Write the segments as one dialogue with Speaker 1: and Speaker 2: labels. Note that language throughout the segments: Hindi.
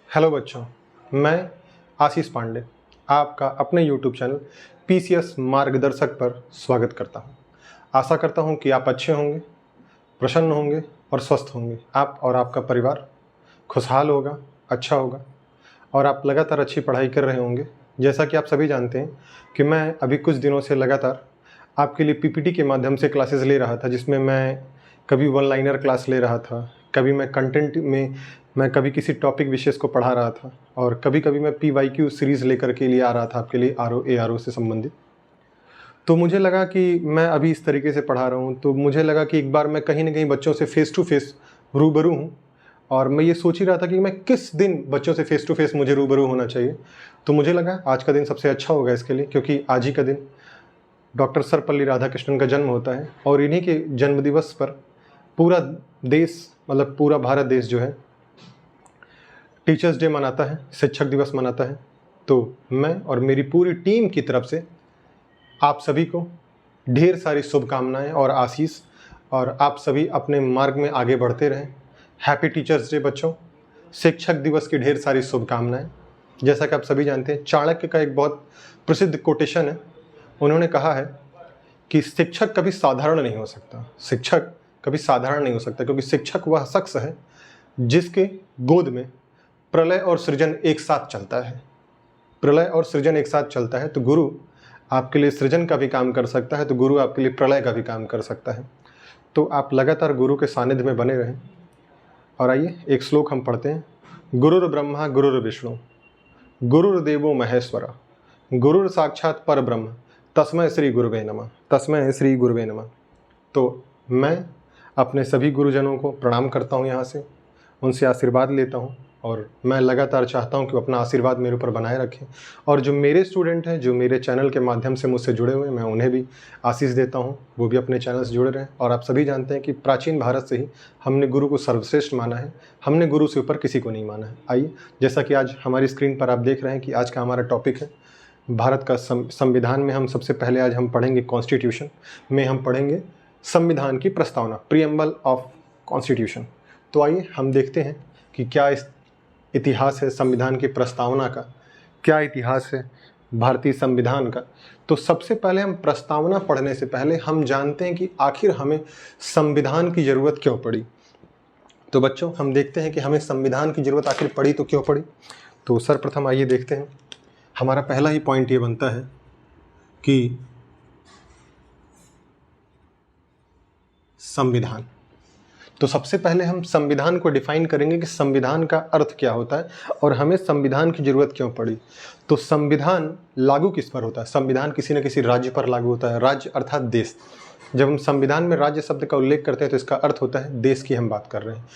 Speaker 1: हेलो बच्चों, मैं आशीष पांडे आपका अपने YouTube चैनल PCS मार्गदर्शक पर स्वागत करता हूं। आशा करता हूं कि आप अच्छे होंगे, प्रसन्न होंगे और स्वस्थ होंगे। आप और आपका परिवार खुशहाल होगा, अच्छा होगा और आप लगातार अच्छी पढ़ाई कर रहे होंगे। जैसा कि आप सभी जानते हैं कि मैं अभी कुछ दिनों से लगातार आपके लिए PPT के माध्यम से क्लासेस ले रहा था, जिसमें मैं कभी वन लाइनर क्लास ले रहा था, कभी मैं कंटेंट में मैं कभी किसी टॉपिक विशेष को पढ़ा रहा था और कभी कभी मैं PYQ सीरीज़ लेकर के लिए आ रहा था आपके लिए RO ARO से संबंधित। तो मुझे लगा कि मैं अभी इस तरीके से पढ़ा रहा हूँ, तो मुझे लगा कि एक बार मैं कहीं ना कहीं बच्चों से फेस टू फेस रूबरू हूँ। और मैं ये सोच ही रहा था कि मैं किस दिन बच्चों से फेस टू फेस मुझे रूबरू होना चाहिए। तो मुझे लगा आज का दिन सबसे अच्छा होगा इसके लिए, क्योंकि आज ही का दिन डॉक्टर सर्वपल्ली राधाकृष्णन का जन्म होता है और इन्हीं के जन्मदिवस पर पूरा देश, मतलब पूरा भारत देश जो है, टीचर्स डे मनाता है, शिक्षक दिवस मनाता है। तो मैं और मेरी पूरी टीम की तरफ से आप सभी को ढेर सारी शुभकामनाएं और आशीष, और आप सभी अपने मार्ग में आगे बढ़ते रहें। हैप्पी टीचर्स डे बच्चों, शिक्षक दिवस की ढेर सारी शुभकामनाएं। जैसा कि आप सभी जानते हैं, चाणक्य का एक बहुत प्रसिद्ध कोटेशन है। उन्होंने कहा है कि शिक्षक कभी साधारण नहीं हो सकता, शिक्षक कभी साधारण नहीं हो सकता, क्योंकि शिक्षक वह शख्स है जिसके गोद में प्रलय और सृजन एक साथ चलता है। प्रलय और सृजन एक साथ चलता है, तो गुरु आपके लिए सृजन का भी काम कर सकता है, तो गुरु आपके लिए प्रलय का भी काम कर सकता है। तो आप लगातार गुरु के सानिध्य में बने रहें। और आइए एक श्लोक हम पढ़ते हैं। गुरुर् ब्रह्मा गुरुर्विष्णु गुरुर्देवो महेश्वरा गुरुर् साक्षात पर ब्रह्म तस्मै श्री गुरुवे नमः, तस्मै श्री गुरुवे नमः। तो मैं अपने सभी गुरुजनों को प्रणाम करता हूँ, यहाँ से उनसे आशीर्वाद लेता हूँ और मैं लगातार चाहता हूँ कि वो अपना आशीर्वाद मेरे ऊपर बनाए रखें। और जो मेरे स्टूडेंट हैं, जो मेरे चैनल के माध्यम से मुझसे जुड़े हुए हैं, मैं उन्हें भी आशीष देता हूँ, वो भी अपने चैनल से जुड़े रहें। और आप सभी जानते हैं कि प्राचीन भारत से ही हमने गुरु को सर्वश्रेष्ठ माना है, हमने गुरु से ऊपर किसी को नहीं माना है। आइए, जैसा कि आज हमारी स्क्रीन पर आप देख रहे हैं कि आज का हमारा टॉपिक है भारत का संविधान में हम सबसे पहले आज हम पढ़ेंगे कॉन्स्टिट्यूशन में, हम पढ़ेंगे संविधान की प्रस्तावना, प्रीएम्बल ऑफ कॉन्स्टिट्यूशन। तो आइए हम देखते हैं कि क्या इस इतिहास है संविधान की प्रस्तावना का, क्या इतिहास है भारतीय संविधान का। तो सबसे पहले हम प्रस्तावना पढ़ने से पहले हम जानते हैं कि आखिर हमें संविधान की ज़रूरत क्यों पड़ी। तो बच्चों, हम देखते हैं कि हमें संविधान की ज़रूरत आखिर पड़ी तो क्यों पड़ी। तो सर्वप्रथम आइए देखते हैं, हमारा पहला ही पॉइंट ये बनता है कि संविधान। तो सबसे पहले हम संविधान को डिफाइन करेंगे कि संविधान का अर्थ क्या होता है और हमें संविधान की ज़रूरत क्यों पड़ी। तो संविधान लागू किस पर होता है? संविधान किसी न किसी राज्य पर लागू होता है, राज्य अर्थात देश। जब हम संविधान में राज्य शब्द का उल्लेख करते हैं तो इसका अर्थ होता है देश की हम बात कर रहे हैं।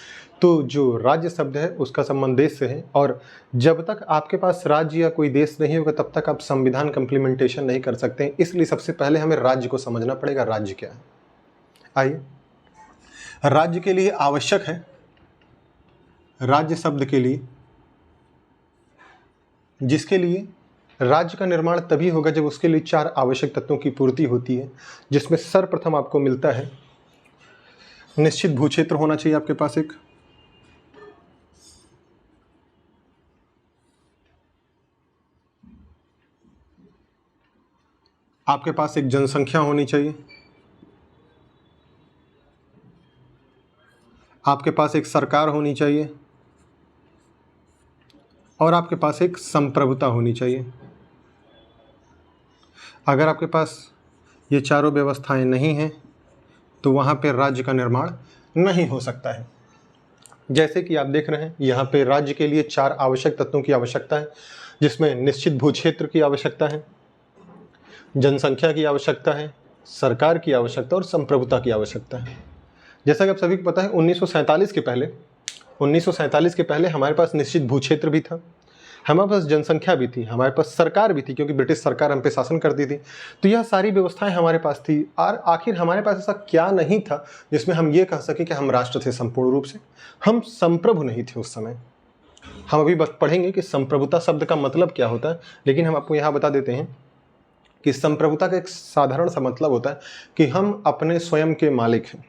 Speaker 1: तो जो राज्य शब्द है उसका संबंध देश से है, और जब तक आपके पास राज्य या कोई देश नहीं होगा तब तक आप संविधान का इम्प्लीमेंटेशन नहीं कर सकते हैं। इसलिए सबसे पहले हमें राज्य को समझना पड़ेगा, राज्य क्या है। आइए, राज्य के लिए आवश्यक है, राज्य शब्द के लिए, जिसके लिए राज्य का निर्माण तभी होगा जब उसके लिए 4 आवश्यक तत्वों की पूर्ति होती है, जिसमें सर्वप्रथम आपको मिलता है निश्चित भूक्षेत्र होना चाहिए आपके पास, एक आपके पास एक जनसंख्या होनी चाहिए, आपके पास एक सरकार होनी चाहिए और आपके पास एक संप्रभुता होनी चाहिए। अगर आपके पास ये चारों व्यवस्थाएं नहीं हैं तो वहाँ पे राज्य का निर्माण नहीं हो सकता है। जैसे कि आप देख रहे हैं, यहाँ पे राज्य के लिए 4 आवश्यक तत्वों की आवश्यकता है, जिसमें निश्चित भूक्षेत्र की आवश्यकता है, जनसंख्या की आवश्यकता है, सरकार की आवश्यकता और संप्रभुता की आवश्यकता है। जैसा कि आप सभी को पता है, 1947 के पहले हमारे पास निश्चित भूक्षेत्र भी था, हमारे पास जनसंख्या भी थी, हमारे पास सरकार भी थी, क्योंकि ब्रिटिश सरकार हम पे शासन करती थी। तो यह सारी व्यवस्थाएं हमारे पास थी। और आखिर हमारे पास ऐसा क्या नहीं था जिसमें हम ये कह सकें कि हम राष्ट्र थे संपूर्ण रूप से? हम संप्रभु नहीं थे उस समय। हम अभी बस पढ़ेंगे कि संप्रभुता शब्द का मतलब क्या होता है, लेकिन हम आपको यहाँ बता देते हैं कि संप्रभुता का एक साधारण सा मतलब होता है कि हम अपने स्वयं के मालिक हैं,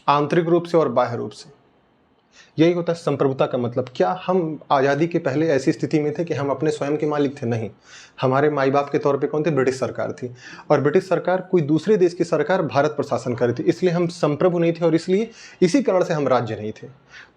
Speaker 1: आंतरिक रूप से और बाह्य रूप से। यही होता है संप्रभुता का मतलब। क्या हम आज़ादी के पहले ऐसी स्थिति में थे कि हम अपने स्वयं के मालिक थे? नहीं, हमारे माई बाप के तौर पे कौन थे? ब्रिटिश सरकार थी, और ब्रिटिश सरकार कोई दूसरे देश की सरकार भारत पर शासन कर रही थी, इसलिए हम संप्रभु नहीं थे, और इसलिए इसी कारण से हम राज्य नहीं थे।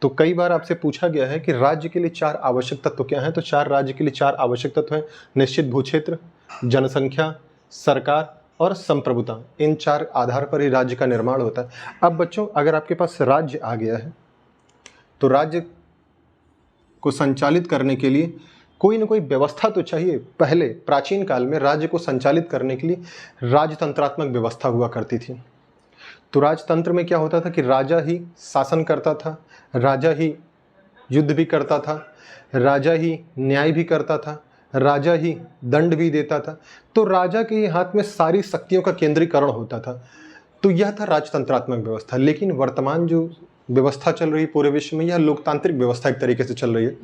Speaker 1: तो कई बार आपसे पूछा गया है कि राज्य के लिए 4 आवश्यक तत्व क्या हैं, तो 4 राज्य के लिए 4 आवश्यक तत्व हैं: निश्चित भूक्षेत्र, जनसंख्या, सरकार और संप्रभुता। इन 4 आधार पर ही राज्य का निर्माण होता है। अब बच्चों, अगर आपके पास राज्य आ गया है तो राज्य को संचालित करने के लिए कोई न कोई व्यवस्था तो चाहिए। पहले प्राचीन काल में राज्य को संचालित करने के लिए राजतंत्रात्मक व्यवस्था हुआ करती थी। तो राजतंत्र में क्या होता था कि राजा ही शासन करता था, राजा ही युद्ध भी करता था, राजा ही न्याय भी करता था, राजा ही दंड भी देता था। तो राजा के हाथ में सारी शक्तियों का केंद्रीकरण होता था। तो यह था राजतंत्रात्मक व्यवस्था। लेकिन वर्तमान जो व्यवस्था चल रही है पूरे विश्व में, यह लोकतांत्रिक व्यवस्था एक तरीके से चल रही है।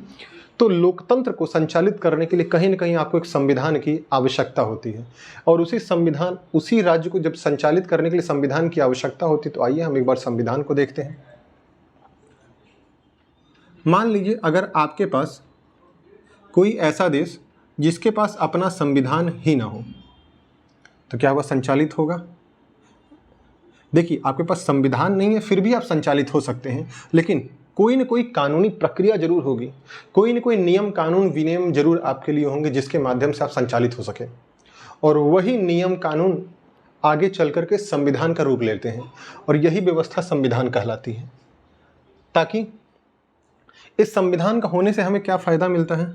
Speaker 1: तो लोकतंत्र को संचालित करने के लिए कहीं ना कहीं आपको एक संविधान की आवश्यकता होती है, और उसी राज्य को जब संचालित करने के लिए संविधान की आवश्यकता होती है, तो आइए हम एक बार संविधान को देखते हैं। मान लीजिए अगर आपके पास कोई ऐसा देश जिसके पास अपना संविधान ही ना हो, तो क्या वह संचालित होगा? देखिए, आपके पास संविधान नहीं है फिर भी आप संचालित हो सकते हैं, लेकिन कोई न कोई कानूनी प्रक्रिया जरूर होगी, कोई न कोई नियम कानून विनियम जरूर आपके लिए होंगे जिसके माध्यम से आप संचालित हो सके, और वही नियम कानून आगे चल करके संविधान का रूप लेते हैं, और यही व्यवस्था संविधान कहलाती है। ताकि इस संविधान का होने से हमें क्या फायदा मिलता है?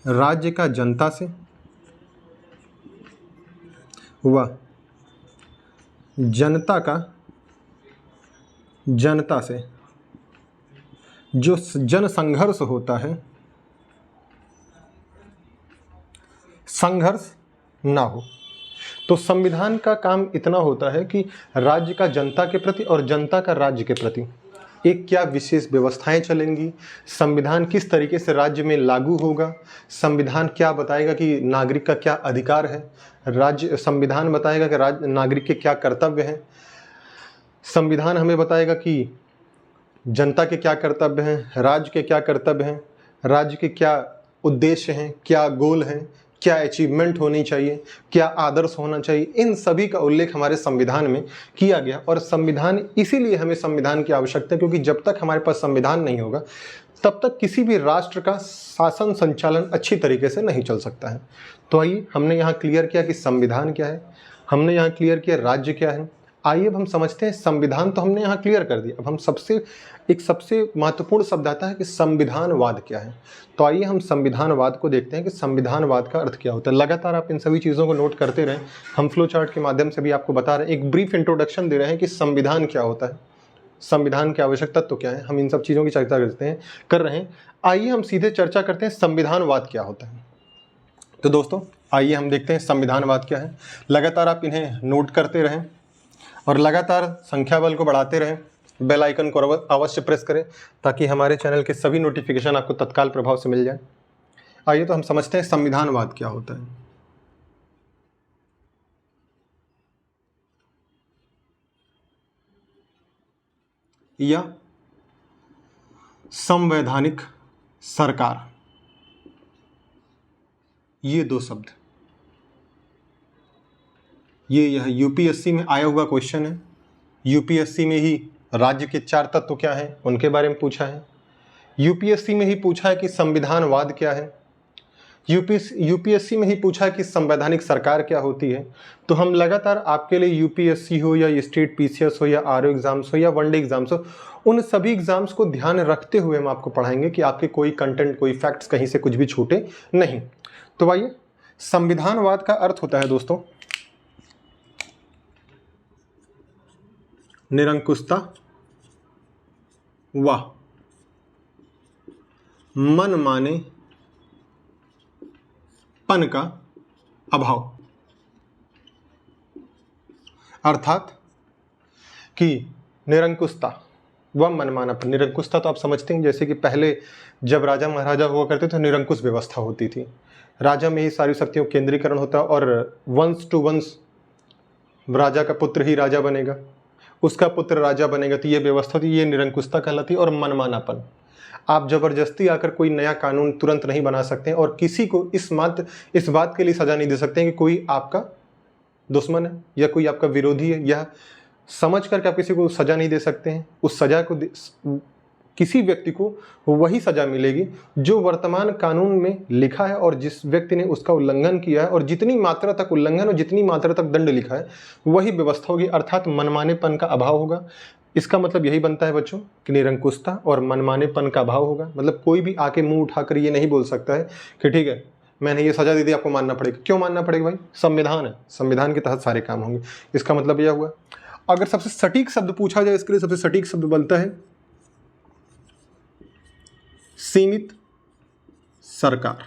Speaker 1: राज्य का जनता से व जनता से जो जन संघर्ष होता है, संघर्ष ना हो। तो संविधान का काम इतना होता है कि राज्य का जनता के प्रति और जनता का राज्य के प्रति एक क्या विशेष व्यवस्थाएं चलेंगी, संविधान किस तरीके से राज्य में लागू होगा, संविधान क्या बताएगा कि नागरिक का क्या अधिकार है, संविधान बताएगा कि नागरिक के क्या कर्तव्य हैं, संविधान हमें बताएगा कि जनता के क्या कर्तव्य हैं, राज्य के क्या कर्तव्य हैं, राज्य के क्या उद्देश्य हैं, क्या गोल हैं, क्या अचीवमेंट होनी चाहिए, क्या आदर्श होना चाहिए। इन सभी का उल्लेख हमारे संविधान में किया गया। और संविधान, इसीलिए हमें संविधान की आवश्यकता है, क्योंकि जब तक हमारे पास संविधान नहीं होगा तब तक किसी भी राष्ट्र का शासन संचालन अच्छी तरीके से नहीं चल सकता है। तो आइए, हमने यहाँ क्लियर किया कि संविधान क्या है, हमने यहाँ क्लियर किया राज्य क्या है। आइए अब हम समझते हैं, संविधान तो हमने यहाँ क्लियर कर दिया। अब हम सबसे महत्वपूर्ण शब्द आता है कि संविधानवाद क्या है। तो आइए हम संविधानवाद को देखते हैं कि संविधानवाद का अर्थ क्या होता है। लगातार आप इन सभी चीज़ों को नोट करते रहें, हम फ्लो चार्ट के माध्यम से भी आपको बता रहे हैं, एक ब्रीफ इंट्रोडक्शन दे रहे हैं कि संविधान क्या होता है, संविधान के आवश्यक तत्व क्या है। हम इन सब चीज़ों की चर्चा कर रहे हैं। आइए हम सीधे चर्चा करते हैं संविधानवाद क्या होता है। तो दोस्तों आइए हम देखते हैं संविधानवाद क्या है। लगातार आप इन्हें नोट करते रहें और लगातार संख्या बल को बढ़ाते रहें। बेल आइकन को अवश्य प्रेस करें ताकि हमारे चैनल के सभी नोटिफिकेशन आपको तत्काल प्रभाव से मिल जाए। आइए तो हम समझते हैं संविधानवाद क्या होता है। या संवैधानिक सरकार, ये 2 शब्द, यह यूपीएससी में आया हुआ क्वेश्चन है। यूपीएससी में ही राज्य के 4 तत्व क्या हैं उनके बारे में पूछा है। यूपीएससी में ही पूछा है कि संविधानवाद क्या है। यूपीएससी में ही पूछा है कि संवैधानिक सरकार क्या होती है। तो हम लगातार आपके लिए यूपीएससी हो या स्टेट पीसीएस हो या आरओ एग्जाम्स हो या वनडे एग्जाम्स हो, उन सभी एग्जाम्स को ध्यान रखते हुए हम आपको पढ़ाएंगे कि आपके कोई कंटेंट, कोई फैक्ट्स कहीं से कुछ भी छूटे नहीं। तो आइए, संविधानवाद का अर्थ होता है दोस्तों निरंकुशता व मनमाने पन का अभाव। अर्थात कि निरंकुशता व मनमानापन। निरंकुशता तो आप समझते हैं, जैसे कि पहले जब राजा महाराजा हुआ करते थे निरंकुश व्यवस्था होती थी, राजा में ही सारी शक्तियों केंद्रीकरण होता और वंश टू वंश राजा का पुत्र ही राजा बनेगा, उसका पुत्र राजा बनेगा, तो ये व्यवस्था थी, ये निरंकुशता कहलाती। और मनमानापन, आप जबरदस्ती आकर कोई नया कानून तुरंत नहीं बना सकते हैं और किसी को इस बात के लिए सजा नहीं दे सकते हैं कि कोई आपका दुश्मन है या कोई आपका विरोधी है। यह समझ करके आप किसी को सजा नहीं दे सकते हैं। उस सजा को किसी व्यक्ति को वही सजा मिलेगी जो वर्तमान कानून में लिखा है और जिस व्यक्ति ने उसका उल्लंघन किया है, और जितनी मात्रा तक उल्लंघन और जितनी मात्रा तक दंड लिखा है वही व्यवस्था होगी, अर्थात मनमानेपन का अभाव होगा। इसका मतलब यही बनता है बच्चों कि निरंकुशता और मनमानेपन का अभाव होगा। मतलब कोई भी आके मुंह उठाकर ये नहीं बोल सकता है कि ठीक है मैंने ये सजा दे दी, आपको मानना पड़ेगा। क्यों मानना पड़ेगा भाई? संविधान है, संविधान के तहत सारे काम होंगे। इसका मतलब यह हुआ। अगर सबसे सटीक शब्द पूछा जाए इसके लिए सबसे सटीक शब्द बनता है सीमित सरकार।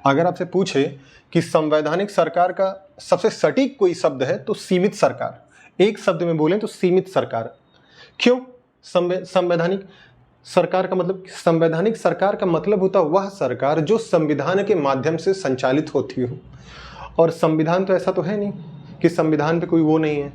Speaker 1: अगर आपसे पूछे कि संवैधानिक सरकार का सबसे सटीक कोई शब्द है तो सीमित सरकार। एक शब्द में बोलें तो सीमित सरकार। क्यों? संवैधानिक सरकार का मतलब, संवैधानिक सरकार का मतलब होता है वह सरकार जो संविधान के माध्यम से संचालित होती हो। और संविधान तो ऐसा तो है नहीं कि संविधान पे कोई वो नहीं है।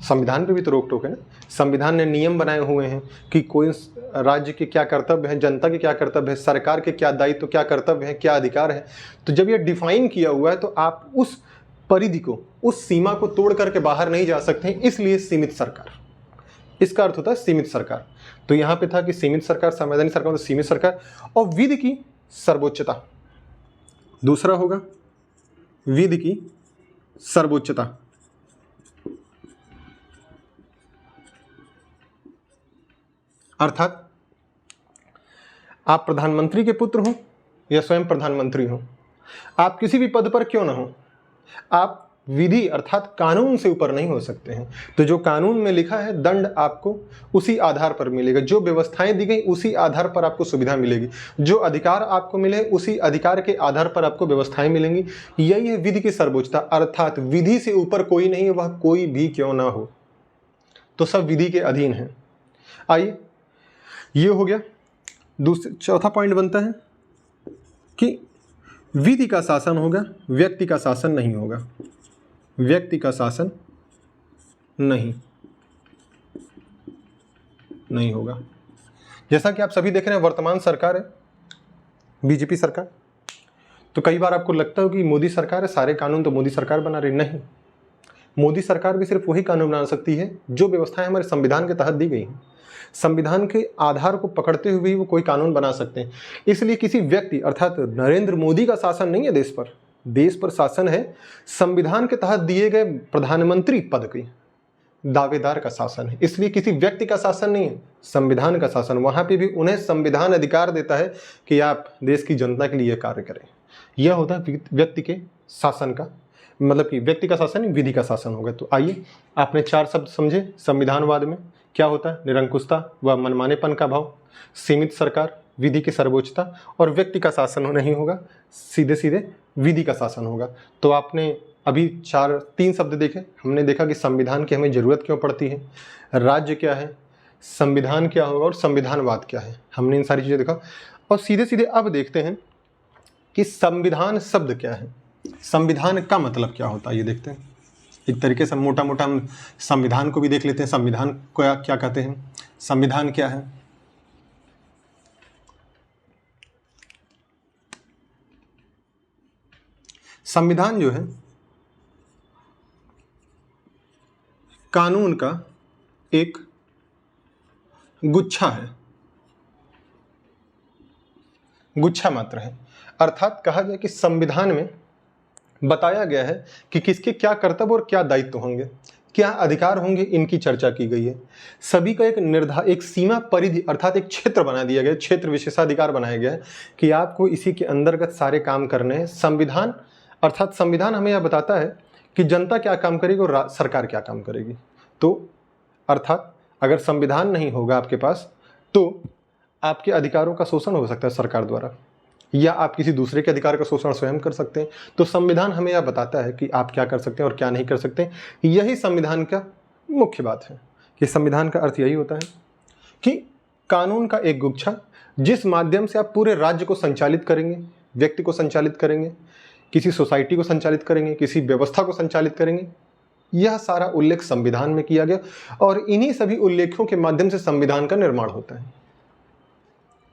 Speaker 1: संविधान पे भी तो रोक टोक है ना। संविधान ने नियम बनाए हुए हैं कि कोई राज्य के क्या कर्तव्य है, जनता के क्या कर्तव्य है, सरकार के क्या दायित्व, क्या कर्तव्य है, क्या अधिकार है। तो जब ये डिफाइन किया हुआ है तो आप उस परिधि को, उस सीमा को तोड़ करके बाहर नहीं जा सकते हैं, इसलिए सीमित सरकार। इसका अर्थ होता है सीमित सरकार। तो यहां पे था कि सीमित सरकार, संवैधानिक सरकार, तो सीमित सरकार। और विधि की सर्वोच्चता दूसरा होगा, विधि की सर्वोच्चता। अर्थात आप प्रधानमंत्री के पुत्र हो या स्वयं प्रधानमंत्री हो, आप किसी भी पद पर क्यों ना हो, आप विधि अर्थात कानून से ऊपर नहीं हो सकते हैं। तो जो कानून में लिखा है दंड आपको उसी आधार पर मिलेगा, जो व्यवस्थाएं दी गई उसी आधार पर आपको सुविधा मिलेगी, जो अधिकार आपको मिले उसी अधिकार के आधार पर आपको व्यवस्थाएं मिलेंगी। यही है विधि की सर्वोच्चता। अर्थात विधि से ऊपर कोई नहीं, वह कोई भी क्यों ना हो, तो सब विधि के अधीन है। आइए, ये हो गया। चौथा पॉइंट बनता है कि विधि का शासन होगा, व्यक्ति का शासन नहीं होगा। व्यक्ति का शासन नहीं होगा। जैसा कि आप सभी देख रहे हैं, वर्तमान सरकार है बीजेपी सरकार। तो कई बार आपको लगता है कि मोदी सरकार है, सारे कानून तो मोदी सरकार बना रही। नहीं, मोदी सरकार भी सिर्फ वही कानून बना सकती है जो व्यवस्थाएं हमारे संविधान के तहत दी गई हैं। संविधान के आधार को पकड़ते हुए वो कोई कानून बना सकते हैं। इसलिए किसी व्यक्ति अर्थात नरेंद्र मोदी का शासन नहीं है देश पर शासन है संविधान के तहत दिए गए प्रधानमंत्री पद के दावेदार का शासन है। इसलिए किसी व्यक्ति का शासन नहीं है, संविधान का शासन। वहां पे भी उन्हें संविधान अधिकार देता है कि आप देश की जनता के लिए कार्य करें। यह होता है व्यक्ति के शासन का, मतलब कि व्यक्ति का शासन विधि का शासन होगा। तो आइए, आपने 4 शब्द समझे संविधानवाद में क्या होता है। निरंकुशता व मनमानेपन का भाव, सीमित सरकार, विधि की सर्वोच्चता, और व्यक्ति का शासन नहीं होगा, सीधे सीधे विधि का शासन होगा। तो आपने अभी 3 शब्द देखे। हमने देखा कि संविधान की हमें ज़रूरत क्यों पड़ती है, राज्य क्या है, संविधान क्या होगा और संविधानवाद क्या है। हमने इन सारी चीज़ें देखा। और सीधे सीधे अब देखते हैं कि संविधान शब्द क्या है, संविधान का मतलब क्या होता है, ये देखते हैं। एक तरीके से मोटा मोटा हम संविधान को भी देख लेते हैं। संविधान को क्या कहते हैं, संविधान क्या है। संविधान जो है कानून का एक गुच्छा है, गुच्छा मात्र है। अर्थात कहा जाए कि संविधान में बताया गया है कि किसके क्या कर्तव्य और क्या दायित्व होंगे, क्या अधिकार होंगे, इनकी चर्चा की गई है। सभी का एक सीमा परिधि अर्थात एक क्षेत्र बना दिया गया, क्षेत्र विशेषाधिकार बनाया गया है कि आपको इसी के अंतर्गत सारे काम करने हैं। संविधान अर्थात संविधान हमें यह बताता है कि जनता क्या काम करेगी और सरकार क्या काम करेगी। तो अर्थात अगर संविधान नहीं होगा आपके पास तो आपके अधिकारों का शोषण हो सकता है सरकार द्वारा, या आप किसी दूसरे के अधिकार का शोषण स्वयं कर सकते हैं। तो संविधान हमें यह बताता है कि आप क्या कर सकते हैं और क्या नहीं कर सकते। यही संविधान का मुख्य बात है कि संविधान का अर्थ यही होता है कि कानून का एक गुच्छा जिस माध्यम से आप पूरे राज्य को संचालित करेंगे, व्यक्ति को संचालित करेंगे, किसी सोसाइटी को संचालित करेंगे, किसी व्यवस्था को संचालित करेंगे। यह सारा उल्लेख संविधान में किया गया और इन्हीं सभी उल्लेखों के माध्यम से संविधान का निर्माण होता है।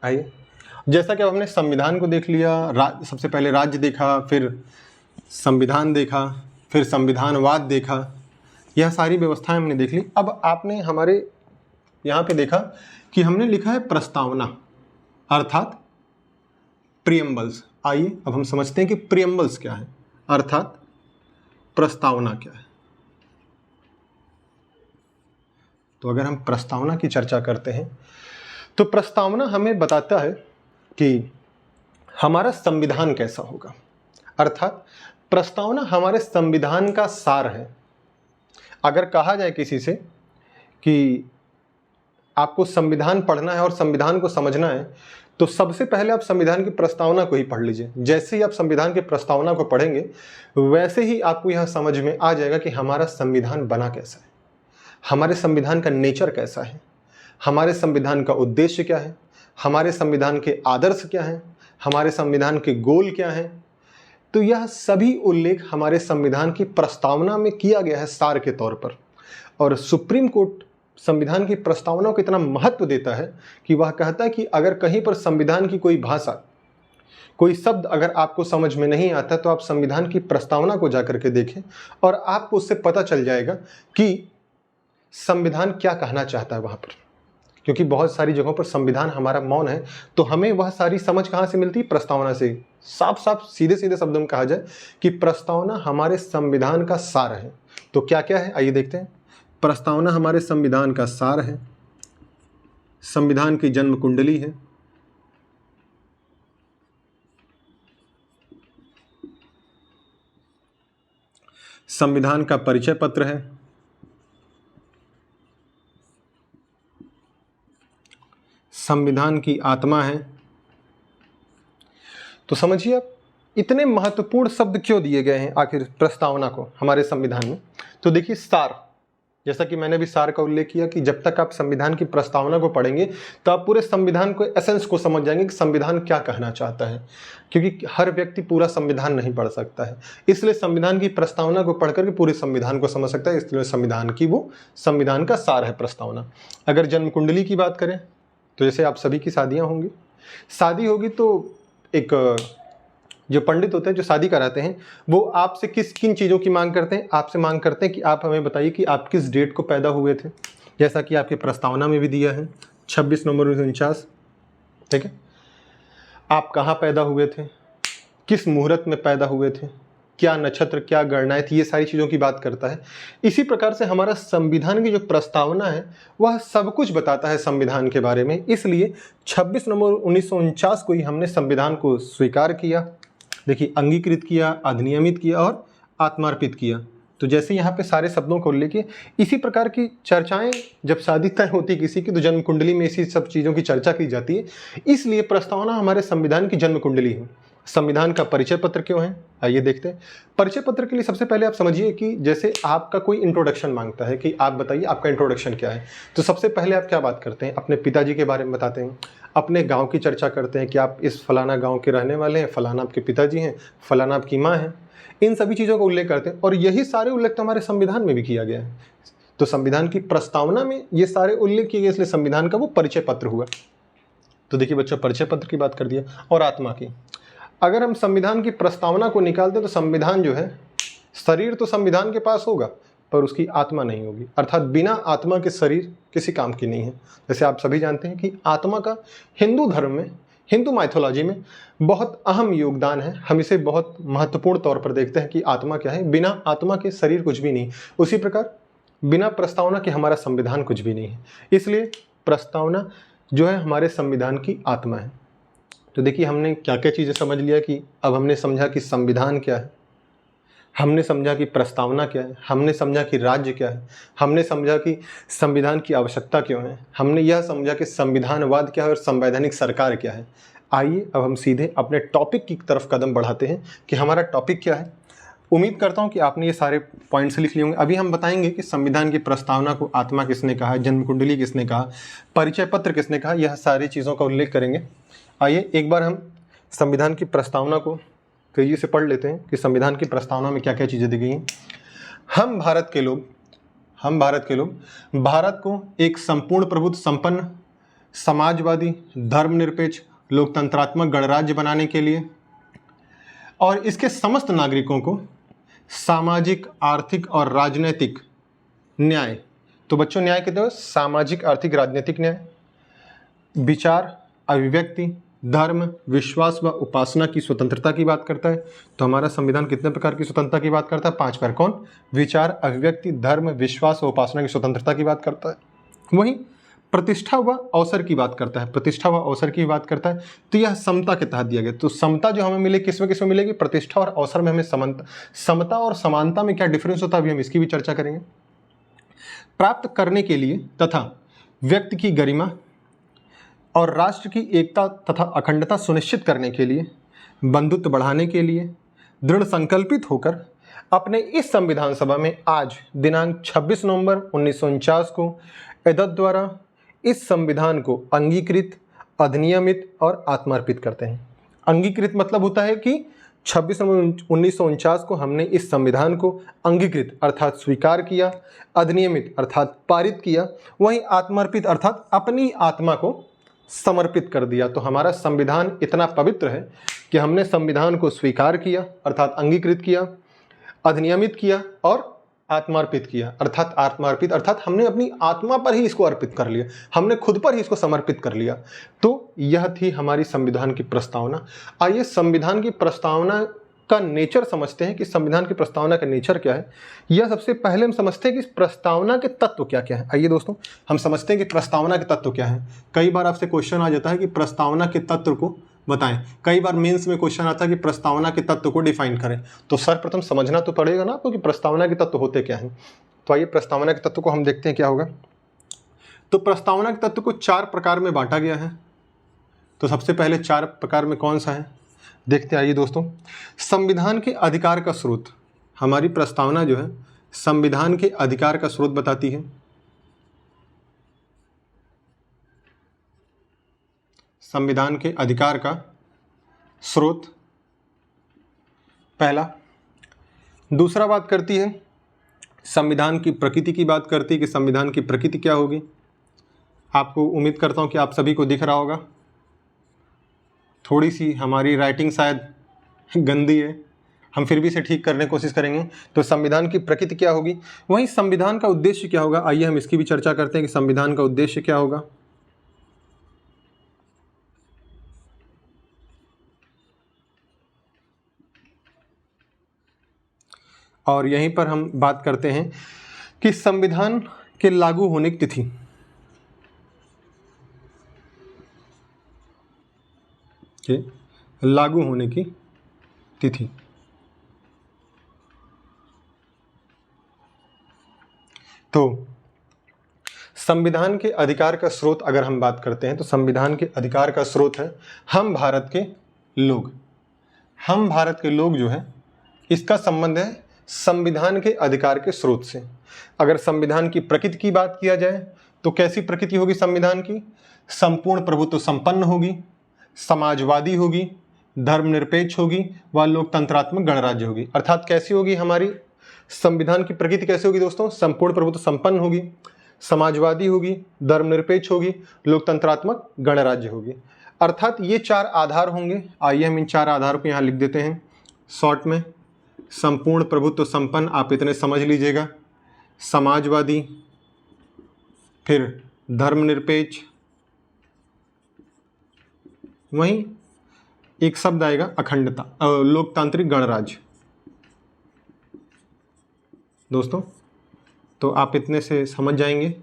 Speaker 1: आइए, जैसा कि अब हमने संविधान को देख लिया, सबसे पहले राज्य देखा, फिर संविधान देखा, फिर संविधानवाद देखा, यह सारी व्यवस्थाएं हमने देख ली। अब आपने हमारे यहाँ पे देखा कि हमने लिखा है प्रस्तावना अर्थात प्रियम्बल्स। आइए अब हम समझते हैं कि प्रियम्बल्स क्या है अर्थात प्रस्तावना क्या है। तो अगर हम प्रस्तावना की चर्चा करते हैं तो प्रस्तावना हमें बताता है कि हमारा संविधान कैसा होगा, अर्थात प्रस्तावना हमारे संविधान का सार है। अगर कहा जाए किसी से कि आपको संविधान पढ़ना है और संविधान को समझना है, तो सबसे पहले आप संविधान की प्रस्तावना को ही पढ़ लीजिए। जैसे ही आप संविधान की प्रस्तावना को पढ़ेंगे वैसे ही आपको यह समझ में आ जाएगा कि हमारा संविधान बना कैसा है, हमारे संविधान का नेचर कैसा है, हमारे संविधान का उद्देश्य क्या है, हमारे संविधान के आदर्श क्या हैं, हमारे संविधान के गोल क्या हैं। तो यह सभी उल्लेख हमारे संविधान की प्रस्तावना में किया गया है सार के तौर पर। और सुप्रीम कोर्ट संविधान की प्रस्तावना को इतना महत्व देता है कि वह कहता है कि अगर कहीं पर संविधान की कोई भाषा, कोई शब्द अगर आपको समझ में नहीं आता तो आप संविधान की प्रस्तावना को जाकर के देखें और आपको उससे पता चल जाएगा कि संविधान क्या कहना चाहता है वहाँ पर। क्योंकि बहुत सारी जगहों पर संविधान हमारा मौन है, तो हमें वह सारी समझ कहाँ से मिलती है? प्रस्तावना से। साफ साफ सीधे सीधे शब्दों में कहा जाए कि प्रस्तावना हमारे संविधान का सार है। तो क्या क्या है आइए देखते हैं। प्रस्तावना हमारे संविधान का सार है, संविधान की जन्म कुंडली है, संविधान का परिचय पत्र है, संविधान की आत्मा है। तो समझिए आप इतने महत्वपूर्ण शब्द क्यों दिए गए हैं आखिर प्रस्तावना को हमारे संविधान में। तो देखिए सार, जैसा कि मैंने भी सार का उल्लेख किया कि जब तक आप संविधान की प्रस्तावना को पढ़ेंगे तो आप पूरे संविधान को एसेंस को समझ जाएंगे कि संविधान क्या कहना चाहता है। क्योंकि हर व्यक्ति पूरा संविधान नहीं पढ़ सकता है, इसलिए संविधान की प्रस्तावना को पढ़ करके पूरे संविधान को समझ सकता है। इसलिए संविधान का सार है प्रस्तावना। अगर जन्म कुंडली की बात करें तो जैसे आप सभी की शादियाँ होंगी, शादी होगी तो एक जो पंडित होते हैं जो शादी कराते हैं वो आपसे किन चीज़ों की मांग करते हैं? आपसे मांग करते हैं कि आप हमें बताइए कि आप किस डेट को पैदा हुए थे, जैसा कि आपकी प्रस्तावना में भी दिया है 26 नवंबर 1949। ठीक है, आप कहाँ पैदा हुए थे, किस मुहूर्त में पैदा हुए थे, क्या नक्षत्र क्या गणनाएं थी, ये सारी चीज़ों की बात करता है। इसी प्रकार से हमारा संविधान की जो प्रस्तावना है वह सब कुछ बताता है संविधान के बारे में। इसलिए 26 नवंबर 1949 को ही हमने संविधान को स्वीकार किया, देखिए अंगीकृत किया, अधिनियमित किया और आत्मार्पित किया। तो जैसे यहाँ पे सारे शब्दों को लेके इसी प्रकार की चर्चाएं जब शादी तय होती है किसी की तो जन्म कुंडली में इसी सब चीज़ों की चर्चा की जाती है। इसलिए प्रस्तावना हमारे संविधान की जन्म कुंडली है। संविधान का परिचय पत्र क्यों है आइए देखते हैं। परिचय पत्र के लिए सबसे पहले आप समझिए कि जैसे आपका कोई इंट्रोडक्शन मांगता है कि आप बताइए आपका इंट्रोडक्शन क्या है, तो सबसे पहले आप क्या बात करते हैं? अपने पिताजी के बारे में बताते हैं, अपने गांव की चर्चा करते हैं कि आप इस फलाना गांव के रहने वाले हैं, फलाना आपके पिताजी हैं, फलाना आपकी माँ है। इन सभी चीज़ों का उल्लेख करते हैं और यही सारे उल्लेख तो हमारे संविधान में भी किया गया है। तो संविधान की प्रस्तावना में ये सारे उल्लेख किए गए, इसलिए संविधान का वो परिचय पत्र हुआ। तो देखिए बच्चों, परिचय पत्र की बात कर दिया। और आत्मा की, अगर हम संविधान की प्रस्तावना को निकालते तो संविधान जो है, शरीर तो संविधान के पास होगा पर उसकी आत्मा नहीं होगी, अर्थात बिना आत्मा के शरीर किसी काम की नहीं है। जैसे आप सभी जानते हैं कि आत्मा का हिंदू धर्म में, हिंदू माइथोलॉजी में बहुत अहम योगदान है। हम इसे बहुत महत्वपूर्ण तौर पर देखते हैं कि आत्मा क्या है, बिना आत्मा के शरीर कुछ भी नहीं। उसी प्रकार बिना प्रस्तावना के हमारा संविधान कुछ भी नहीं है। इसलिए प्रस्तावना जो है हमारे संविधान की आत्मा है। तो देखिए हमने क्या क्या चीज़ें समझ लिया कि अब हमने समझा कि संविधान क्या है, हमने समझा कि प्रस्तावना क्या है, हमने समझा कि राज्य क्या है, हमने समझा कि संविधान की आवश्यकता क्यों है, हमने यह समझा कि संविधानवाद क्या है और संवैधानिक सरकार क्या है। आइए अब हम सीधे अपने टॉपिक की तरफ कदम बढ़ाते हैं कि हमारा टॉपिक क्या है। उम्मीद करता हूं कि आपने ये सारे पॉइंट्स लिख लिए होंगे। अभी हम बताएंगे कि संविधान की प्रस्तावना को आत्मा किसने कहा, जन्म कुंडली किसने कहा, परिचय पत्र किसने कहा, यह सारी चीज़ों का उल्लेख करेंगे। आइए एक बार हम संविधान की प्रस्तावना को तेजी से पढ़ लेते हैं कि संविधान की प्रस्तावना में क्या क्या चीज़ें दी गई हैं। हम भारत के लोग भारत को एक संपूर्ण प्रभुत्व संपन्न समाजवादी, धर्मनिरपेक्ष, लोकतंत्रात्मक गणराज्य बनाने के लिए और इसके समस्त नागरिकों को सामाजिक, आर्थिक और राजनीतिक न्याय। तो बच्चों न्याय कितने हो? सामाजिक, आर्थिक, राजनीतिक न्याय, विचार, अभिव्यक्ति, धर्म, विश्वास व उपासना की स्वतंत्रता की बात करता है। तो हमारा संविधान कितने प्रकार की स्वतंत्रता की बात करता है? 5 प्रकार। कौन? विचार, अभिव्यक्ति, धर्म, विश्वास व उपासना की स्वतंत्रता की बात करता है। वहीं प्रतिष्ठा व अवसर की बात करता है, प्रतिष्ठा व अवसर की बात करता है। तो यह समता के तहत दिया गया। तो समता जो हमें मिले किस में मिलेगी? प्रतिष्ठा और अवसर में हमें समानता। समता और समानता में क्या डिफरेंस होता है अभी हम इसकी भी चर्चा करेंगे। प्राप्त करने के लिए तथा व्यक्ति की गरिमा और राष्ट्र की एकता तथा अखंडता सुनिश्चित करने के लिए, बंधुत्व बढ़ाने के लिए दृढ़ संकल्पित होकर अपने इस संविधान सभा में आज दिनांक 26 नवंबर 1949 को एतद द्वारा इस संविधान को अंगीकृत, अधिनियमित और आत्मार्पित करते हैं। अंगीकृत मतलब होता है कि 26 नवंबर 1949 को हमने इस संविधान को अंगीकृत अर्थात स्वीकार किया, अधिनियमित अर्थात पारित किया, वहीं आत्मार्पित अर्थात अपनी आत्मा को समर्पित कर दिया। तो हमारा संविधान इतना पवित्र है कि हमने संविधान को स्वीकार किया अर्थात अंगीकृत किया, अधिनियमित किया और आत्मार्पित किया अर्थात आत्मार्पित अर्थात हमने अपनी आत्मा पर ही इसको अर्पित कर लिया, हमने खुद पर ही इसको समर्पित कर लिया। तो यह थी हमारी संविधान की प्रस्तावना। आइए संविधान की प्रस्तावना का नेचर समझते हैं कि संविधान की प्रस्तावना का नेचर क्या है। यह सबसे पहले हम समझते हैं कि प्रस्तावना के तत्व क्या क्या है। आइए दोस्तों हम समझते हैं कि प्रस्तावना के तत्व क्या है। कई बार आपसे क्वेश्चन आ जाता है कि प्रस्तावना के तत्व को बताएं। कई बार मेंस में क्वेश्चन आता है कि प्रस्तावना के तत्व को डिफाइन करें। तो सर्वप्रथम समझना तो पड़ेगा ना आपको कि प्रस्तावना के तत्व होते क्या हैं। तो आइए प्रस्तावना के तत्व को हम देखते हैं क्या होगा। तो प्रस्तावना के तत्व को 4 प्रकार में बांटा गया है। तो सबसे पहले 4 प्रकार में कौन सा है देखते हैं। आइए दोस्तों, संविधान के अधिकार का स्रोत। हमारी प्रस्तावना जो है संविधान के अधिकार का स्रोत बताती है। संविधान के अधिकार का स्रोत पहला। दूसरा बात करती है संविधान की प्रकृति की बात करती है कि संविधान की प्रकृति क्या होगी। आपको उम्मीद करता हूं कि आप सभी को दिख रहा होगा। थोड़ी सी हमारी राइटिंग शायद गंदी है, हम फिर भी इसे ठीक करने की कोशिश करेंगे। तो संविधान की प्रकृति क्या होगी, वहीं संविधान का उद्देश्य क्या होगा। आइए हम इसकी भी चर्चा करते हैं कि संविधान का उद्देश्य क्या होगा। और यहीं पर हम बात करते हैं कि संविधान के लागू होने की तिथि। लागू होने की तिथि। तो संविधान के अधिकार का स्रोत अगर हम बात करते हैं तो संविधान के अधिकार का स्रोत है हम भारत के लोग। हम भारत के लोग जो है इसका संबंध है संविधान के अधिकार के स्रोत से। अगर संविधान की प्रकृति की बात किया जाए तो कैसी प्रकृति होगी संविधान की? संपूर्ण प्रभुत्व संपन्न होगी, समाजवादी होगी, धर्मनिरपेक्ष होगी व लोकतंत्रात्मक गणराज्य होगी। अर्थात कैसी होगी हमारी संविधान की प्रकृति? कैसी होगी दोस्तों? संपूर्ण प्रभुत्व संपन्न होगी, समाजवादी होगी, धर्मनिरपेक्ष होगी, लोकतंत्रात्मक गणराज्य होगी। अर्थात ये 4 आधार होंगे। आइए हम इन 4 आधारों को यहाँ लिख देते हैं शॉर्ट में। संपूर्ण प्रभुत्व संपन्न आप इतने समझ लीजिएगा, समाजवादी, फिर धर्मनिरपेक्ष, वहीं एक शब्द आएगा अखंडता, लोकतांत्रिक गणराज्य। दोस्तों तो आप इतने से समझ जाएंगे।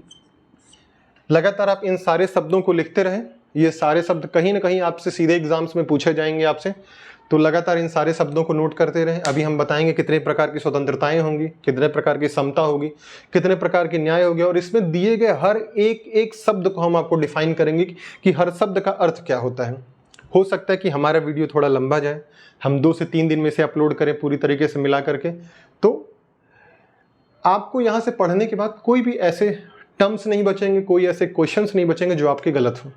Speaker 1: लगातार आप इन सारे शब्दों को लिखते रहें। ये सारे शब्द कहीं ना कहीं आपसे सीधे एग्जाम्स में पूछे जाएंगे आपसे, तो लगातार इन सारे शब्दों को नोट करते रहें। अभी हम बताएंगे कितने प्रकार की स्वतंत्रताएं होंगी, कितने प्रकार की समता होगी, कितने प्रकार की न्याय होगी, और इसमें दिए गए हर एक शब्द को हम आपको डिफाइन करेंगे कि हर शब्द का अर्थ क्या होता है। हो सकता है कि हमारा वीडियो थोड़ा लंबा जाए, हम 2 से 3 दिन में से अपलोड करें पूरी तरीके से मिला करके। तो आपको यहाँ से पढ़ने के बाद कोई भी ऐसे टर्म्स नहीं बचेंगे, कोई ऐसे क्वेश्चंस नहीं बचेंगे जो आपके गलत हो।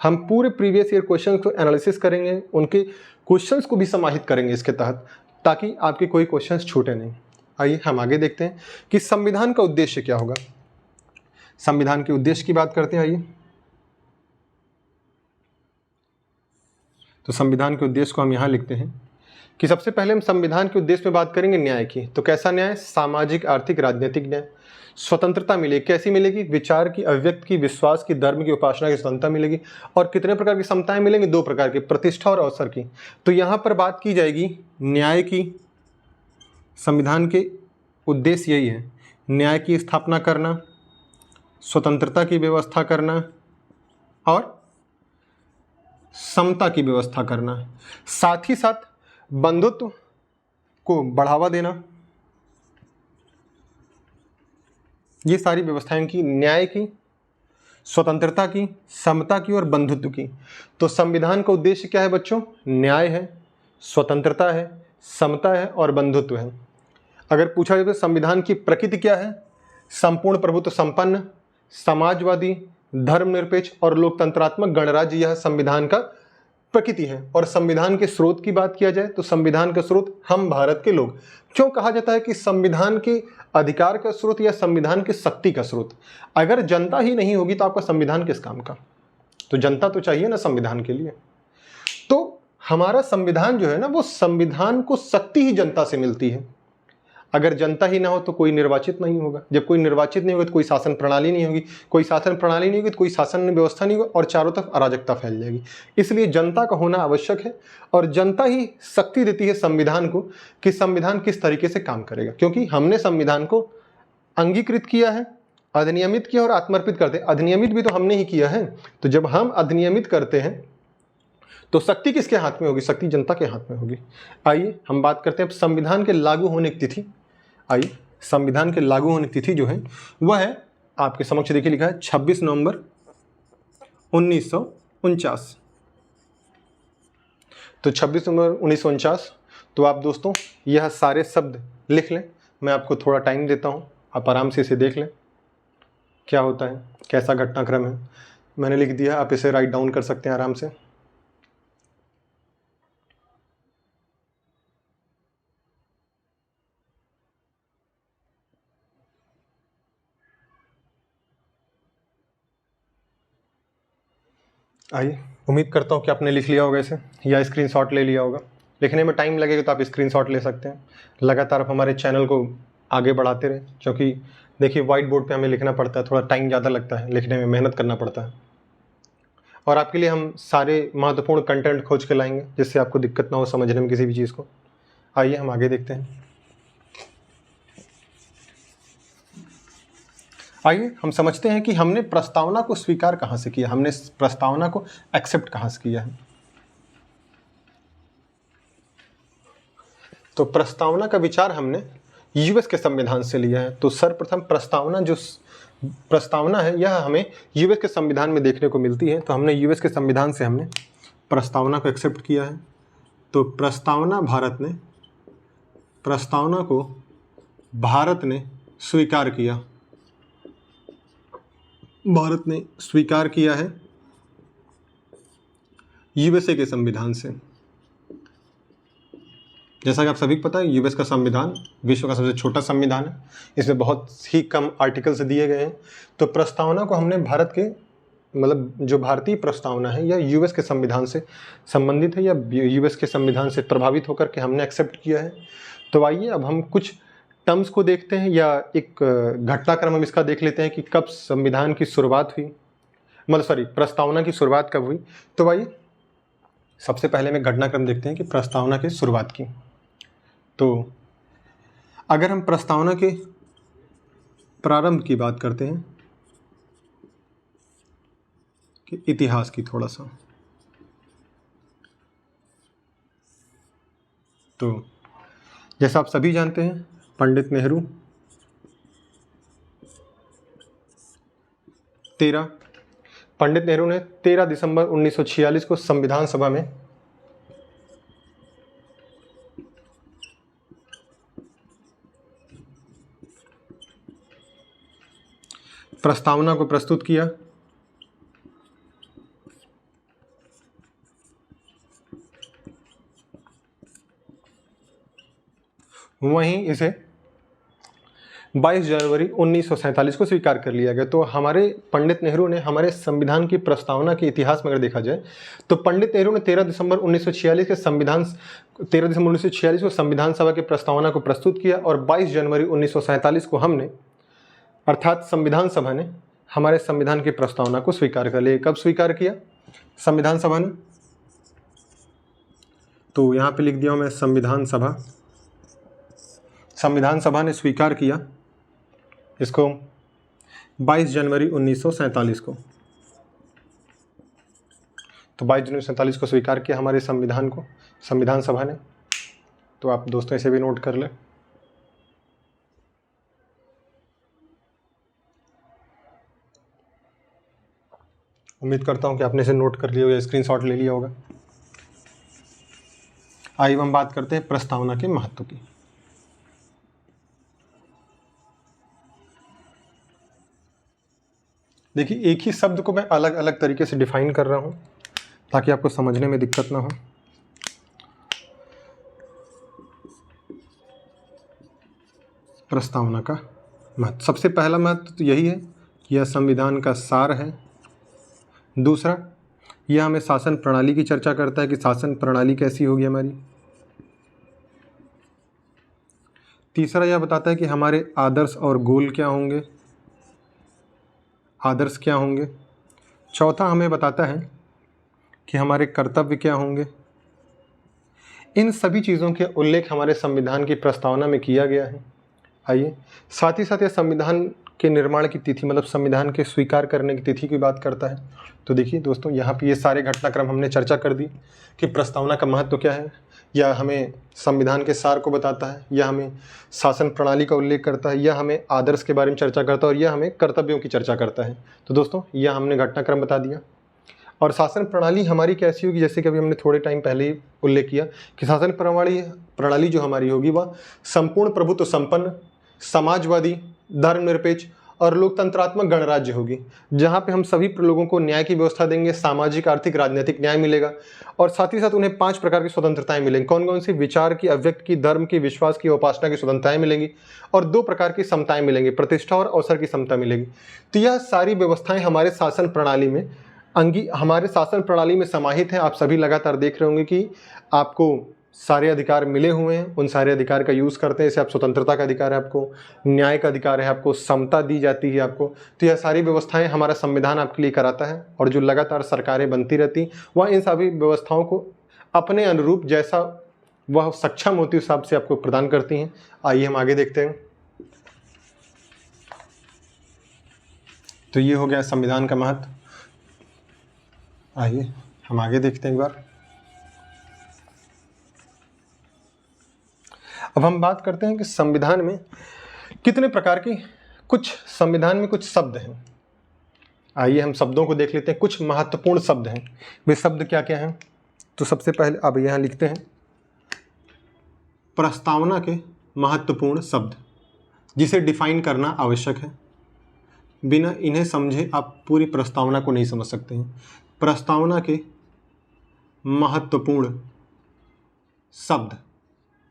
Speaker 1: हम पूरे प्रीवियस ईयर क्वेश्चंस को एनालिसिस करेंगे, उनके क्वेश्चंस को भी समाहित करेंगे इसके तहत, ताकि आपके कोई क्वेश्चंस छूटे नहीं। आइए हम आगे देखते हैं कि संविधान का उद्देश्य क्या होगा। संविधान के उद्देश्य की बात करते हैं। आइए तो संविधान के उद्देश्य को हम यहाँ लिखते हैं कि सबसे पहले हम संविधान के उद्देश्य में बात करेंगे न्याय की। तो कैसा न्याय? सामाजिक, आर्थिक, राजनीतिक न्याय। स्वतंत्रता मिलेगी, कैसी मिलेगी? विचार की अभिव्यक्ति की, विश्वास की, धर्म की, उपासना की स्वतंत्रता मिलेगी। और कितने प्रकार की समताएं मिलेंगी? 2 प्रकार की, प्रतिष्ठा और अवसर की। तो यहाँ पर बात की जाएगी न्याय की। संविधान के उद्देश्य यही है, न्याय की स्थापना करना, स्वतंत्रता की व्यवस्था करना और समता की व्यवस्था करना, साथ ही साथ बंधुत्व को बढ़ावा देना। ये सारी व्यवस्थाएं की, न्याय की, स्वतंत्रता की, समता की और बंधुत्व की। तो संविधान का उद्देश्य क्या है बच्चों? न्याय है, स्वतंत्रता है, समता है और बंधुत्व है। अगर पूछा जाए तो संविधान की प्रकृति क्या है? संपूर्ण प्रभुत्व संपन्न, समाजवादी, धर्मनिरपेक्ष और लोकतंत्रात्मक गणराज्य, यह संविधान का प्रकृति है। और संविधान के स्रोत की बात किया जाए तो संविधान का स्रोत हम भारत के लोग। क्यों कहा जाता है कि संविधान के अधिकार का स्रोत या संविधान की शक्ति का स्रोत? अगर जनता ही नहीं होगी तो आपका संविधान किस काम का? तो जनता तो चाहिए ना संविधान के लिए। तो हमारा संविधान जो है ना, वो संविधान को शक्ति ही जनता से मिलती है। अगर जनता ही ना हो तो कोई निर्वाचित नहीं होगा। जब कोई निर्वाचित नहीं होगा तो कोई शासन प्रणाली नहीं होगी। कोई शासन प्रणाली नहीं होगी तो कोई शासन व्यवस्था नहीं होगी और चारों तरफ अराजकता फैल जाएगी। इसलिए जनता का होना आवश्यक है और जनता ही शक्ति देती है संविधान को कि संविधान किस तरीके से काम करेगा। क्योंकि हमने संविधान को अंगीकृत किया है, अधिनियमित किया और आत्मर्पित करते हैं। अधिनियमित भी तो हमने ही किया है। तो जब हम अधिनियमित करते हैं तो शक्ति किसके हाथ में होगी? शक्ति जनता के हाथ में होगी। आइए हम बात करते हैं अब संविधान के लागू होने की तिथि। आइए, संविधान के लागू होने की तिथि जो है वह है, आपके समक्ष देखिए लिखा है 26 नवंबर 1949। तो 26 नवंबर 1949। तो आप दोस्तों यह सारे शब्द लिख लें। मैं आपको थोड़ा टाइम देता हूं, आप आराम से इसे देख लें क्या होता है, कैसा घटनाक्रम है। मैंने लिख दिया, आप इसे राइट डाउन कर सकते हैं आराम से। आइए, उम्मीद करता हूँ कि आपने लिख लिया होगा इसे या स्क्रीनशॉट ले लिया होगा। लिखने में टाइम लगेगा तो आप स्क्रीनशॉट ले सकते हैं। लगातार आप हमारे चैनल को आगे बढ़ाते रहें, क्योंकि देखिए व्हाइट बोर्ड पे हमें लिखना पड़ता है, थोड़ा टाइम ज़्यादा लगता है, लिखने में मेहनत करना पड़ता है। और आपके लिए हम सारे महत्वपूर्ण कंटेंट खोज के लाएंगे जिससे आपको दिक्कत ना हो समझने में किसी भी चीज़ को। आइए हम आगे देखते हैं। आइए हम समझते हैं कि हमने प्रस्तावना को स्वीकार कहाँ से किया, हमने प्रस्तावना को एक्सेप्ट कहाँ से किया है। तो प्रस्तावना का विचार हमने यूएस के संविधान से लिया है। तो सर्वप्रथम प्रस्तावना है यह हमें यूएस के संविधान में देखने को मिलती है। तो हमने यूएस के संविधान से हमने प्रस्तावना को एक्सेप्ट किया है। तो प्रस्तावना को भारत ने स्वीकार किया, भारत ने स्वीकार किया है यूएसए के संविधान से। जैसा कि आप सभी को पता है, यूएस का संविधान विश्व का सबसे छोटा संविधान है। इसमें बहुत ही कम आर्टिकल्स दिए गए हैं। तो प्रस्तावना को हमने भारत के, मतलब जो भारतीय प्रस्तावना है यह यूएस के संविधान से संबंधित है या यूएस के संविधान से प्रभावित होकर के हमने एक्सेप्ट किया है। तो आइए अब हम कुछ टर्म्स को देखते हैं या एक घटनाक्रम हम इसका देख लेते हैं कि कब संविधान की शुरुआत हुई, प्रस्तावना की शुरुआत कब हुई। तो आइए सबसे पहले में घटनाक्रम देखते हैं कि प्रस्तावना की शुरुआत की। तो अगर हम प्रस्तावना के प्रारंभ की बात करते हैं कि इतिहास की थोड़ा सा, तो जैसा आप सभी जानते हैं पंडित नेहरू 13 दिसंबर 1946 को संविधान सभा में प्रस्तावना को प्रस्तुत किया। वहीं इसे 22 जनवरी 1947 को स्वीकार कर लिया गया। तो हमारे पंडित नेहरू ने हमारे संविधान की प्रस्तावना के इतिहास में अगर देखा जाए तो पंडित नेहरू ने 13 दिसंबर 1946 को संविधान सभा की प्रस्तावना को प्रस्तुत किया और 22 जनवरी 1947 को हमने अर्थात संविधान सभा ने हमारे संविधान की प्रस्तावना को स्वीकार कर लिया। कब स्वीकार किया संविधान सभा ने? तो यहाँ पे लिख दिया हूँ मैं संविधान सभा ने स्वीकार किया इसको 22 जनवरी 1947 को। तो 22 जनवरी 1947 को स्वीकार किया हमारे संविधान को संविधान सभा ने। तो आप दोस्तों इसे भी नोट कर लें। उम्मीद करता हूं कि आपने इसे नोट कर लिया होगा, स्क्रीनशॉट ले लिया होगा। आइए हम बात करते हैं प्रस्तावना के महत्व की। देखिए एक ही शब्द को मैं अलग अलग तरीके से डिफाइन कर रहा हूं ताकि आपको समझने में दिक्कत ना हो। प्रस्तावना का महत्व, सबसे पहला महत्व तो यही है कि यह संविधान का सार है। दूसरा, यह हमें शासन प्रणाली की चर्चा करता है कि शासन प्रणाली कैसी होगी हमारी। तीसरा, यह बताता है कि हमारे आदर्श और गोल क्या होंगे, आदर्श क्या होंगे। चौथा, हमें बताता है कि हमारे कर्तव्य क्या होंगे। इन सभी चीज़ों के उल्लेख हमारे संविधान की प्रस्तावना में किया गया है। आइए, साथ ही साथ यह संविधान के निर्माण की तिथि मतलब संविधान के स्वीकार करने की तिथि की बात करता है। तो देखिए दोस्तों, यहाँ पे ये सारे घटनाक्रम हमने चर्चा कर दी कि प्रस्तावना का महत्व क्या है, यह हमें संविधान के सार को बताता है, यह हमें शासन प्रणाली का उल्लेख करता है, यह हमें आदर्श के बारे में चर्चा करता है और यह हमें कर्तव्यों की चर्चा करता है। तो दोस्तों यह हमने घटनाक्रम बता दिया। और शासन प्रणाली हमारी कैसी होगी, जैसे कि अभी हमने थोड़े टाइम पहले ही उल्लेख किया कि शासन प्रणाली जो हमारी होगी वह संपूर्ण प्रभुत्व संपन्न, समाजवादी, धर्मनिरपेक्ष और लोकतंत्रात्मक गणराज्य होगी, जहां पे हम सभी लोगों को न्याय की व्यवस्था देंगे, सामाजिक, आर्थिक, राजनीतिक न्याय मिलेगा और साथ ही साथ उन्हें 5 प्रकार की स्वतंत्रताएं मिलेंगी। कौन कौन सी? विचार की, अव्यक्त की, धर्म की, विश्वास की, उपासना की स्वतंत्रताएं मिलेंगी और 2 प्रकार की समताएं मिलेंगी, प्रतिष्ठा और अवसर की समता मिलेगी। तो यह सारी व्यवस्थाएं हमारे शासन प्रणाली में समाहित हैं। आप सभी लगातार देख रहे होंगे कि आपको सारे अधिकार मिले हुए हैं, उन सारे अधिकार का यूज़ करते हैं। जैसे आप स्वतंत्रता का अधिकार है, आपको न्याय का अधिकार है, आपको समता दी जाती है आपको। तो यह सारी व्यवस्थाएं हमारा संविधान आपके लिए कराता है और जो लगातार सरकारें बनती रहती वह इन सभी व्यवस्थाओं को अपने अनुरूप जैसा वह सक्षम होती है उस हिसाब से आपको प्रदान करती हैं। आइए हम आगे देखते हैं। तो ये हो गया संविधान का महत्व। आइए हम आगे देखते हैं एक बार। अब हम बात करते हैं कि संविधान में कितने प्रकार की संविधान में कुछ शब्द हैं। आइए हम शब्दों को देख लेते हैं। कुछ महत्वपूर्ण शब्द हैं। वे शब्द क्या क्या हैं? तो सबसे पहले अब यहाँ लिखते हैं प्रस्तावना के महत्वपूर्ण शब्द, जिसे डिफाइन करना आवश्यक है। बिना इन्हें समझे आप पूरी प्रस्तावना को नहीं समझ सकते हैं। प्रस्तावना के महत्वपूर्ण शब्द,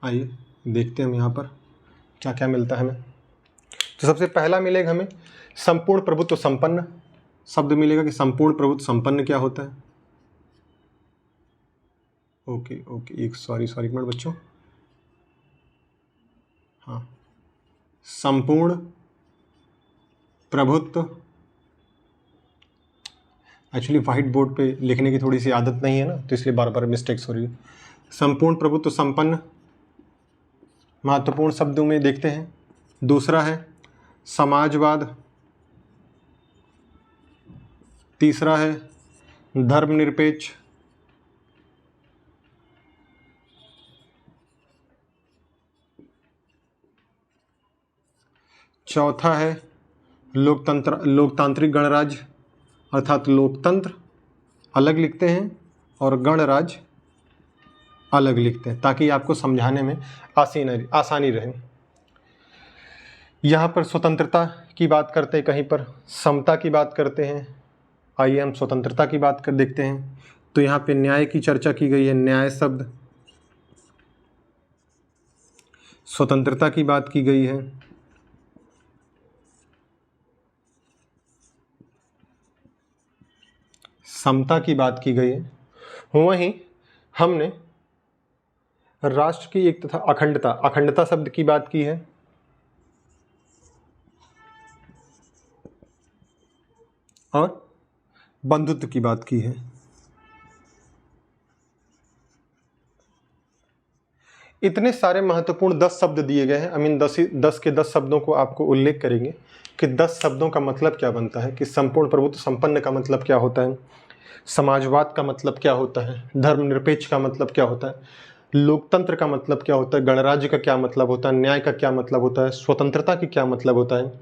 Speaker 1: आइए देखते हैं हम यहाँ पर क्या क्या मिलता है हमें। तो सबसे पहला मिलेगा हमें संपूर्ण प्रभुत्व संपन्न शब्द मिलेगा कि संपूर्ण प्रभुत्व संपन्न क्या होता है। ओके एक सॉरी एक मिनट बच्चों। हाँ, संपूर्ण प्रभुत्व, एक्चुअली वाइट बोर्ड पे लिखने की थोड़ी सी आदत नहीं है ना, तो इसलिए बार बार मिस्टेक्स हो रही है। संपूर्ण प्रभुत्व संपन्न महत्वपूर्ण शब्दों में देखते हैं। दूसरा है समाजवाद, तीसरा है धर्मनिरपेक्ष, चौथा है लोकतांत्रिक गणराज्य, अर्थात लोकतंत्र अलग लिखते हैं और गणराज्य अलग लिखते हैं ताकि आपको समझाने में आसानी रहे। यहाँ पर स्वतंत्रता की बात करते हैं, कहीं पर समता की बात करते हैं। आइए हम स्वतंत्रता की बात कर देखते हैं। तो यहाँ पे न्याय की चर्चा की गई है, न्याय शब्द। स्वतंत्रता की बात की गई है, समता की बात की गई है, वहीं हमने राष्ट्र की एक तथा अखंडता शब्द की बात की है, और बंधुत्व की बात की है। इतने सारे महत्वपूर्ण 10 शब्द दिए गए हैं। आई मीन 10 के 10 शब्दों को आपको उल्लेख करेंगे कि 10 शब्दों का मतलब क्या बनता है, कि संपूर्ण प्रभुत्व संपन्न का मतलब क्या होता है, समाजवाद का मतलब क्या होता है, धर्मनिरपेक्ष का मतलब क्या होता है, लोकतंत्र का मतलब क्या होता है, गणराज्य का क्या मतलब होता है, न्याय का क्या मतलब होता है, स्वतंत्रता की क्या मतलब होता है,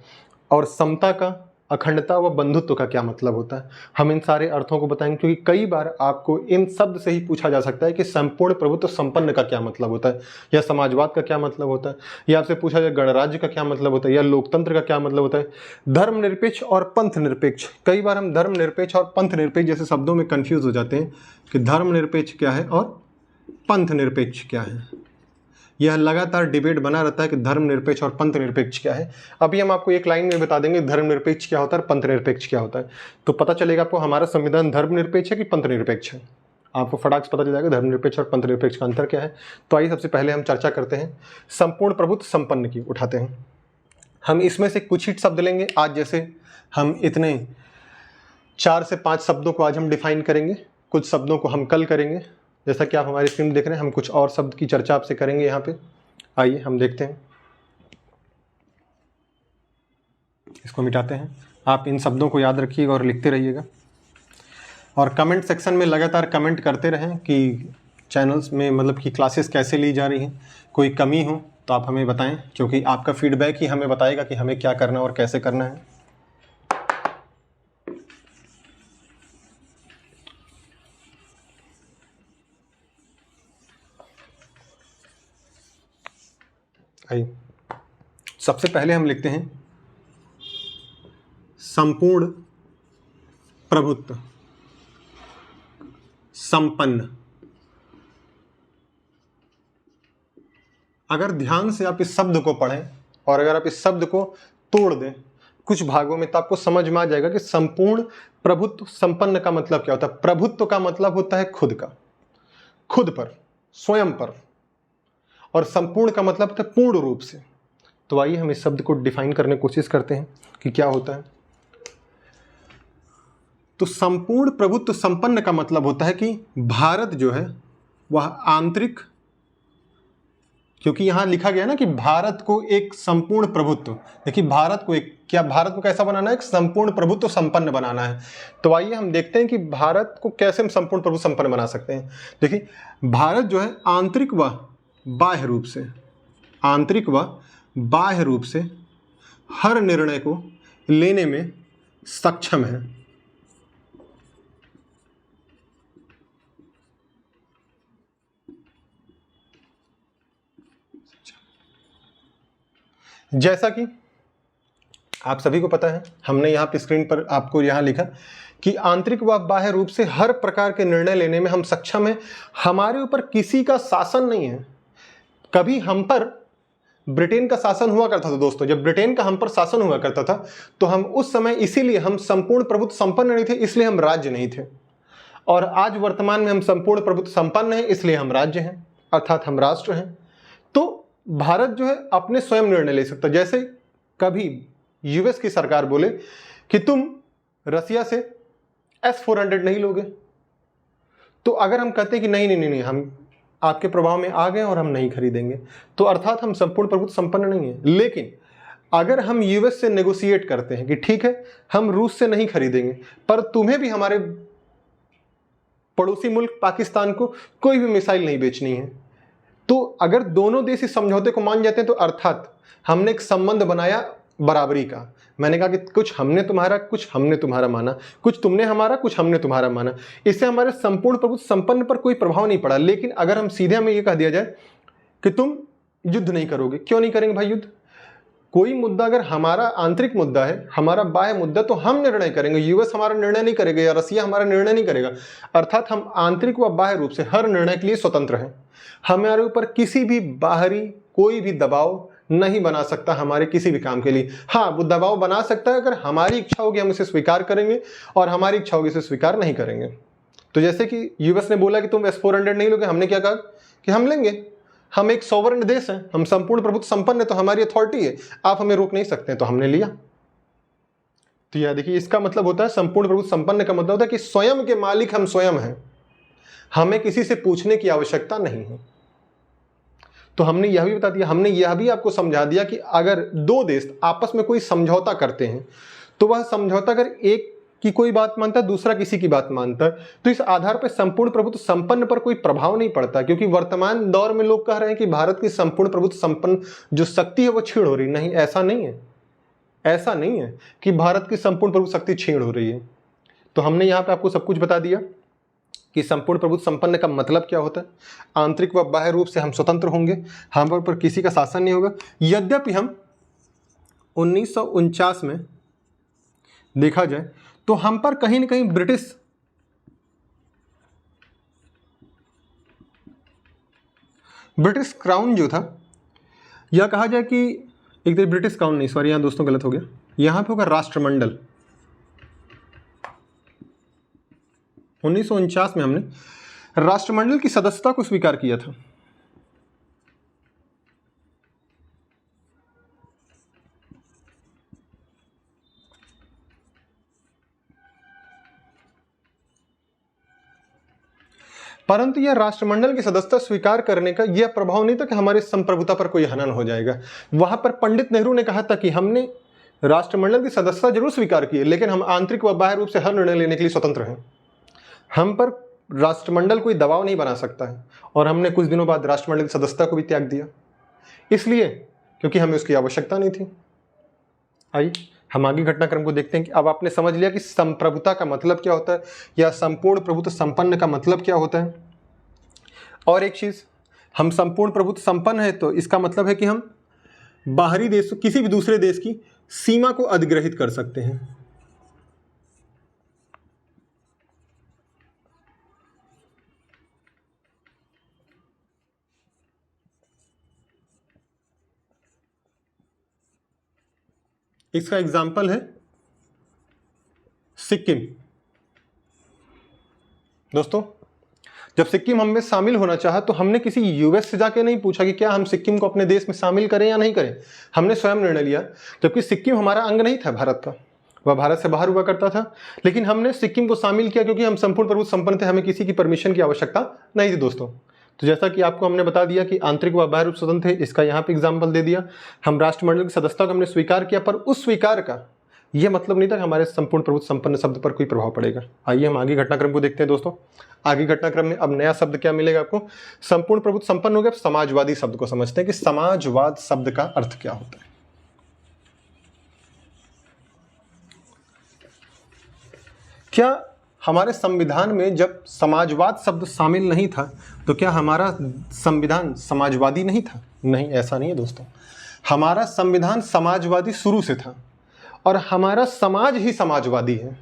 Speaker 1: और समता का, अखंडता व बंधुत्व का क्या मतलब होता है। हम इन सारे अर्थों को बताएंगे, क्योंकि कई बार आपको इन शब्द से ही पूछा जा सकता है कि संपूर्ण प्रभुत्व संपन्न का क्या मतलब होता है, या समाजवाद का क्या मतलब होता है, या आपसे पूछा जाए गणराज्य का क्या मतलब होता है, या लोकतंत्र का क्या मतलब होता है, धर्मनिरपेक्ष और पंथ निरपेक्ष। कई बार हम धर्मनिरपेक्ष और पंथ निरपेक्ष जैसे शब्दों में कन्फ्यूज हो जाते हैं कि धर्मनिरपेक्ष क्या है और पंथ निरपेक्ष क्या है। यह लगातार डिबेट बना रहता है कि धर्मनिरपेक्ष और पंथ निरपेक्ष क्या है। अभी हम आपको एक लाइन में बता देंगे धर्मनिरपेक्ष क्या होता है और पंथ निरपेक्ष क्या होता है, तो पता चलेगा आपको हमारा संविधान धर्मनिरपेक्ष है कि पंथ निरपेक्ष है। आपको फटाक से पता चल जाएगा धर्मनिरपेक्ष और पंथ निरपेक्ष का अंतर क्या है। तो आइए सबसे पहले हम चर्चा करते हैं संपूर्ण प्रभुत्व संपन्न की, उठाते हैं। हम इसमें से कुछ ही शब्द लेंगे आज, जैसे हम इतने 4 से 5 शब्दों को आज हम डिफाइन करेंगे, कुछ शब्दों को हम कल करेंगे। जैसा कि आप हमारी स्क्रीन देख रहे हैं, हम कुछ और शब्द की चर्चा आपसे करेंगे यहाँ पे। आइए हम देखते हैं, इसको मिटाते हैं। आप इन शब्दों को याद रखिएगा और लिखते रहिएगा, और कमेंट सेक्शन में लगातार कमेंट करते रहें कि चैनल्स में मतलब कि क्लासेस कैसे ली जा रही हैं। कोई कमी हो तो आप हमें बताएं, क्योंकि आपका फीडबैक ही हमें बताएगा कि हमें क्या करना और कैसे करना है। आइए सबसे पहले हम लिखते हैं संपूर्ण प्रभुत्व संपन्न। अगर ध्यान से आप इस शब्द को पढ़ें और अगर आप इस शब्द को तोड़ दें कुछ भागों में, तो आपको समझ में आ जाएगा कि संपूर्ण प्रभुत्व संपन्न का मतलब क्या होता है। प्रभुत्व का मतलब होता है खुद का, खुद पर, स्वयं पर, और संपूर्ण का मतलब होता है पूर्ण रूप से। तो आइए हम इस शब्द को डिफाइन करने की कोशिश करते हैं कि क्या होता है। तो संपूर्ण प्रभुत्व संपन्न का मतलब होता है कि भारत जो है वह आंतरिक, क्योंकि यहां लिखा गया ना कि भारत को एक संपूर्ण प्रभुत्व, देखिए भारत को एक, क्या भारत को कैसा बनाना है, एक संपूर्ण प्रभुत्व संपन्न बनाना है। तो आइए हम देखते हैं कि भारत को कैसे हम संपूर्ण प्रभुत्व संपन्न बना सकते हैं। देखिए भारत जो है आंतरिक व बाह्य रूप से, आंतरिक व बाह्य रूप से हर निर्णय को लेने में सक्षम है। जैसा कि आप सभी को पता है, हमने यहाँ पे स्क्रीन पर आपको यहाँ लिखा कि आंतरिक व बाह्य रूप से हर प्रकार के निर्णय लेने में हम सक्षम हैं। हमारे ऊपर किसी का शासन नहीं है। कभी हम पर ब्रिटेन का शासन हुआ करता था दोस्तों, जब ब्रिटेन का हम पर शासन हुआ करता था तो हम उस समय, इसीलिए हम संपूर्ण प्रभुत्व संपन्न नहीं थे, इसलिए हम राज्य नहीं थे। और आज वर्तमान में हम संपूर्ण प्रभुत्व संपन्न हैं, इसलिए हम राज्य हैं, अर्थात हम राष्ट्र हैं। तो भारत जो है अपने स्वयं निर्णय ले सकता है। जैसे कभी यूएस की सरकार बोले कि तुम रसिया से S-400 नहीं लोगे, तो अगर हम कहते हैं कि नहीं, हम आपके प्रभाव में आ गए और हम नहीं खरीदेंगे, तो अर्थात हम संपूर्ण प्रभुत्व संपन्न नहीं है। लेकिन अगर हम यूएस से नेगोशिएट करते हैं कि ठीक है हम रूस से नहीं खरीदेंगे, पर तुम्हें भी हमारे पड़ोसी मुल्क पाकिस्तान को कोई भी मिसाइल नहीं बेचनी है, तो अगर दोनों देश इस समझौते को मान जाते हैं तो अर्थात हमने एक संबंध बनाया बराबरी का। मैंने कहा कि कुछ हमने तुम्हारा, कुछ हमने तुम्हारा माना, कुछ तुमने हमारा, कुछ हमने तुम्हारा माना। इससे हमारे संपूर्ण प्रभुत्व संपन्न पर कोई प्रभाव नहीं पड़ा। लेकिन अगर हम सीधे हमें यह कह दिया जाए कि तुम युद्ध नहीं करोगे, क्यों नहीं करेंगे भाई युद्ध? कोई मुद्दा अगर हमारा आंतरिक मुद्दा है, हमारा बाह्य मुद्दा, तो हम निर्णय करेंगे, यूएस हमारा निर्णय नहीं करेगा या रसिया हमारा निर्णय नहीं करेगा। अर्थात हम आंतरिक व बाह्य रूप से हर निर्णय के लिए स्वतंत्र हैं। हमारे ऊपर किसी भी बाहरी कोई भी दबाव नहीं बना सकता हमारे किसी भी काम के लिए। हाँ, वो दबाव बना सकता है अगर हमारी इच्छा होगी हम इसे स्वीकार करेंगे और हमारी इच्छा होगी इसे स्वीकार नहीं करेंगे। तो जैसे कि यूएस ने बोला कि तुम S-400 नहीं लोगे, हमने क्या कहा कि हम लेंगे। हम एक सॉवरेन देश हैं, हम संपूर्ण प्रभुत्व संपन्न है, तो हमारी अथॉरिटी है, आप हमें रोक नहीं सकते, तो हमने लिया। तो यह देखिए, इसका मतलब होता है संपूर्ण प्रभुत्व संपन्न का मतलब होता है कि स्वयं के मालिक हम स्वयं हैं, हमें किसी से पूछने की आवश्यकता नहीं है। तो हमने यह भी बता दिया, हमने यह भी आपको समझा दिया कि अगर दो देश आपस में कोई समझौता करते हैं तो वह समझौता अगर एक की कोई बात मानता है, दूसरा किसी की बात मानता है, तो इस आधार पर संपूर्ण प्रभुत्व संपन्न पर कोई प्रभाव नहीं पड़ता। क्योंकि वर्तमान दौर में लोग कह रहे हैं कि भारत की संपूर्ण प्रभुत्व संपन्न जो शक्ति है वो क्षीण हो रही। नहीं, ऐसा नहीं है, ऐसा नहीं है कि भारत की संपूर्ण प्रभुत्व शक्ति क्षीण हो रही है। तो हमने यहाँ पे आपको सब कुछ बता दिया कि संपूर्ण प्रभुत्व संपन्न का मतलब क्या होता है। आंतरिक व बाह्य रूप से हम स्वतंत्र होंगे, हम पर किसी का शासन नहीं होगा। यद्यपि हम 1949 में देखा जाए तो हम पर कहीं ना कहीं ब्रिटिश क्राउन जो था, यह कहा जाए कि एक तरह ब्रिटिश क्राउन नहीं, सॉरी यहाँ दोस्तों गलत हो गया, यहाँ पे होगा राष्ट्रमंडल। 1949 में हमने राष्ट्रमंडल की सदस्यता को स्वीकार किया था। परंतु यह राष्ट्रमंडल की सदस्यता स्वीकार करने का यह प्रभाव नहीं था कि हमारे संप्रभुता पर कोई हनन हो जाएगा। वहां पर पंडित नेहरू ने कहा था कि हमने राष्ट्रमंडल की सदस्यता जरूर स्वीकार की है, लेकिन हम आंतरिक व बाह्य रूप से हर निर्णय लेने के लिए स्वतंत्र हैं। हम पर राष्ट्रमंडल कोई दबाव नहीं बना सकता है। और हमने कुछ दिनों बाद राष्ट्रमंडल की सदस्यता को भी त्याग दिया, इसलिए क्योंकि हमें उसकी आवश्यकता नहीं थी। आइए हम आगे घटनाक्रम को देखते हैं कि अब आपने समझ लिया कि संप्रभुता का मतलब क्या होता है या संपूर्ण प्रभुत्व संपन्न का मतलब क्या होता है। और एक चीज, हम संपूर्ण प्रभुत्व संपन्न है तो इसका मतलब है कि हम बाहरी देश, किसी भी दूसरे देश की सीमा को अधिग्रहित कर सकते हैं। इसका एग्जाम्पल है सिक्किम। दोस्तों, जब सिक्किम हम में शामिल होना चाहा तो हमने किसी यूएस से जाके नहीं पूछा कि क्या हम सिक्किम को अपने देश में शामिल करें या नहीं करें। हमने स्वयं निर्णय लिया, जबकि सिक्किम हमारा अंग नहीं था भारत का, वह भारत से बाहर हुआ करता था, लेकिन हमने सिक्किम को शामिल किया क्योंकि हम संपूर्ण प्रभुत्व संपन्न थे, हमें किसी की परमिशन की आवश्यकता नहीं थी। दोस्तों, तो जैसा कि आपको हमने बता दिया कि आंतरिक व बाह्य रूप स्वतंत्र है, इसका यहाँ पे एग्जाम्पल दे दिया। हम राष्ट्रमंडल की सदस्यता को हमने स्वीकार किया, पर उस स्वीकार का यह मतलब नहीं था कि हमारे संपूर्ण प्रभुत्व संपन्न शब्द पर कोई प्रभाव पड़ेगा। आइए हम आगे घटनाक्रम को देखते हैं। दोस्तों, आगे घटनाक्रम में अब नया शब्द क्या मिलेगा आपको। संपूर्ण प्रभुत्व संपन्न हो गया, समाजवादी शब्द को समझते हैं कि समाजवाद शब्द का अर्थ क्या होता है। क्या हमारे संविधान में जब समाजवाद शब्द शामिल नहीं था तो क्या हमारा संविधान समाजवादी नहीं था? नहीं, ऐसा नहीं है दोस्तों। हमारा संविधान समाजवादी शुरू से था और हमारा समाज ही समाजवादी है।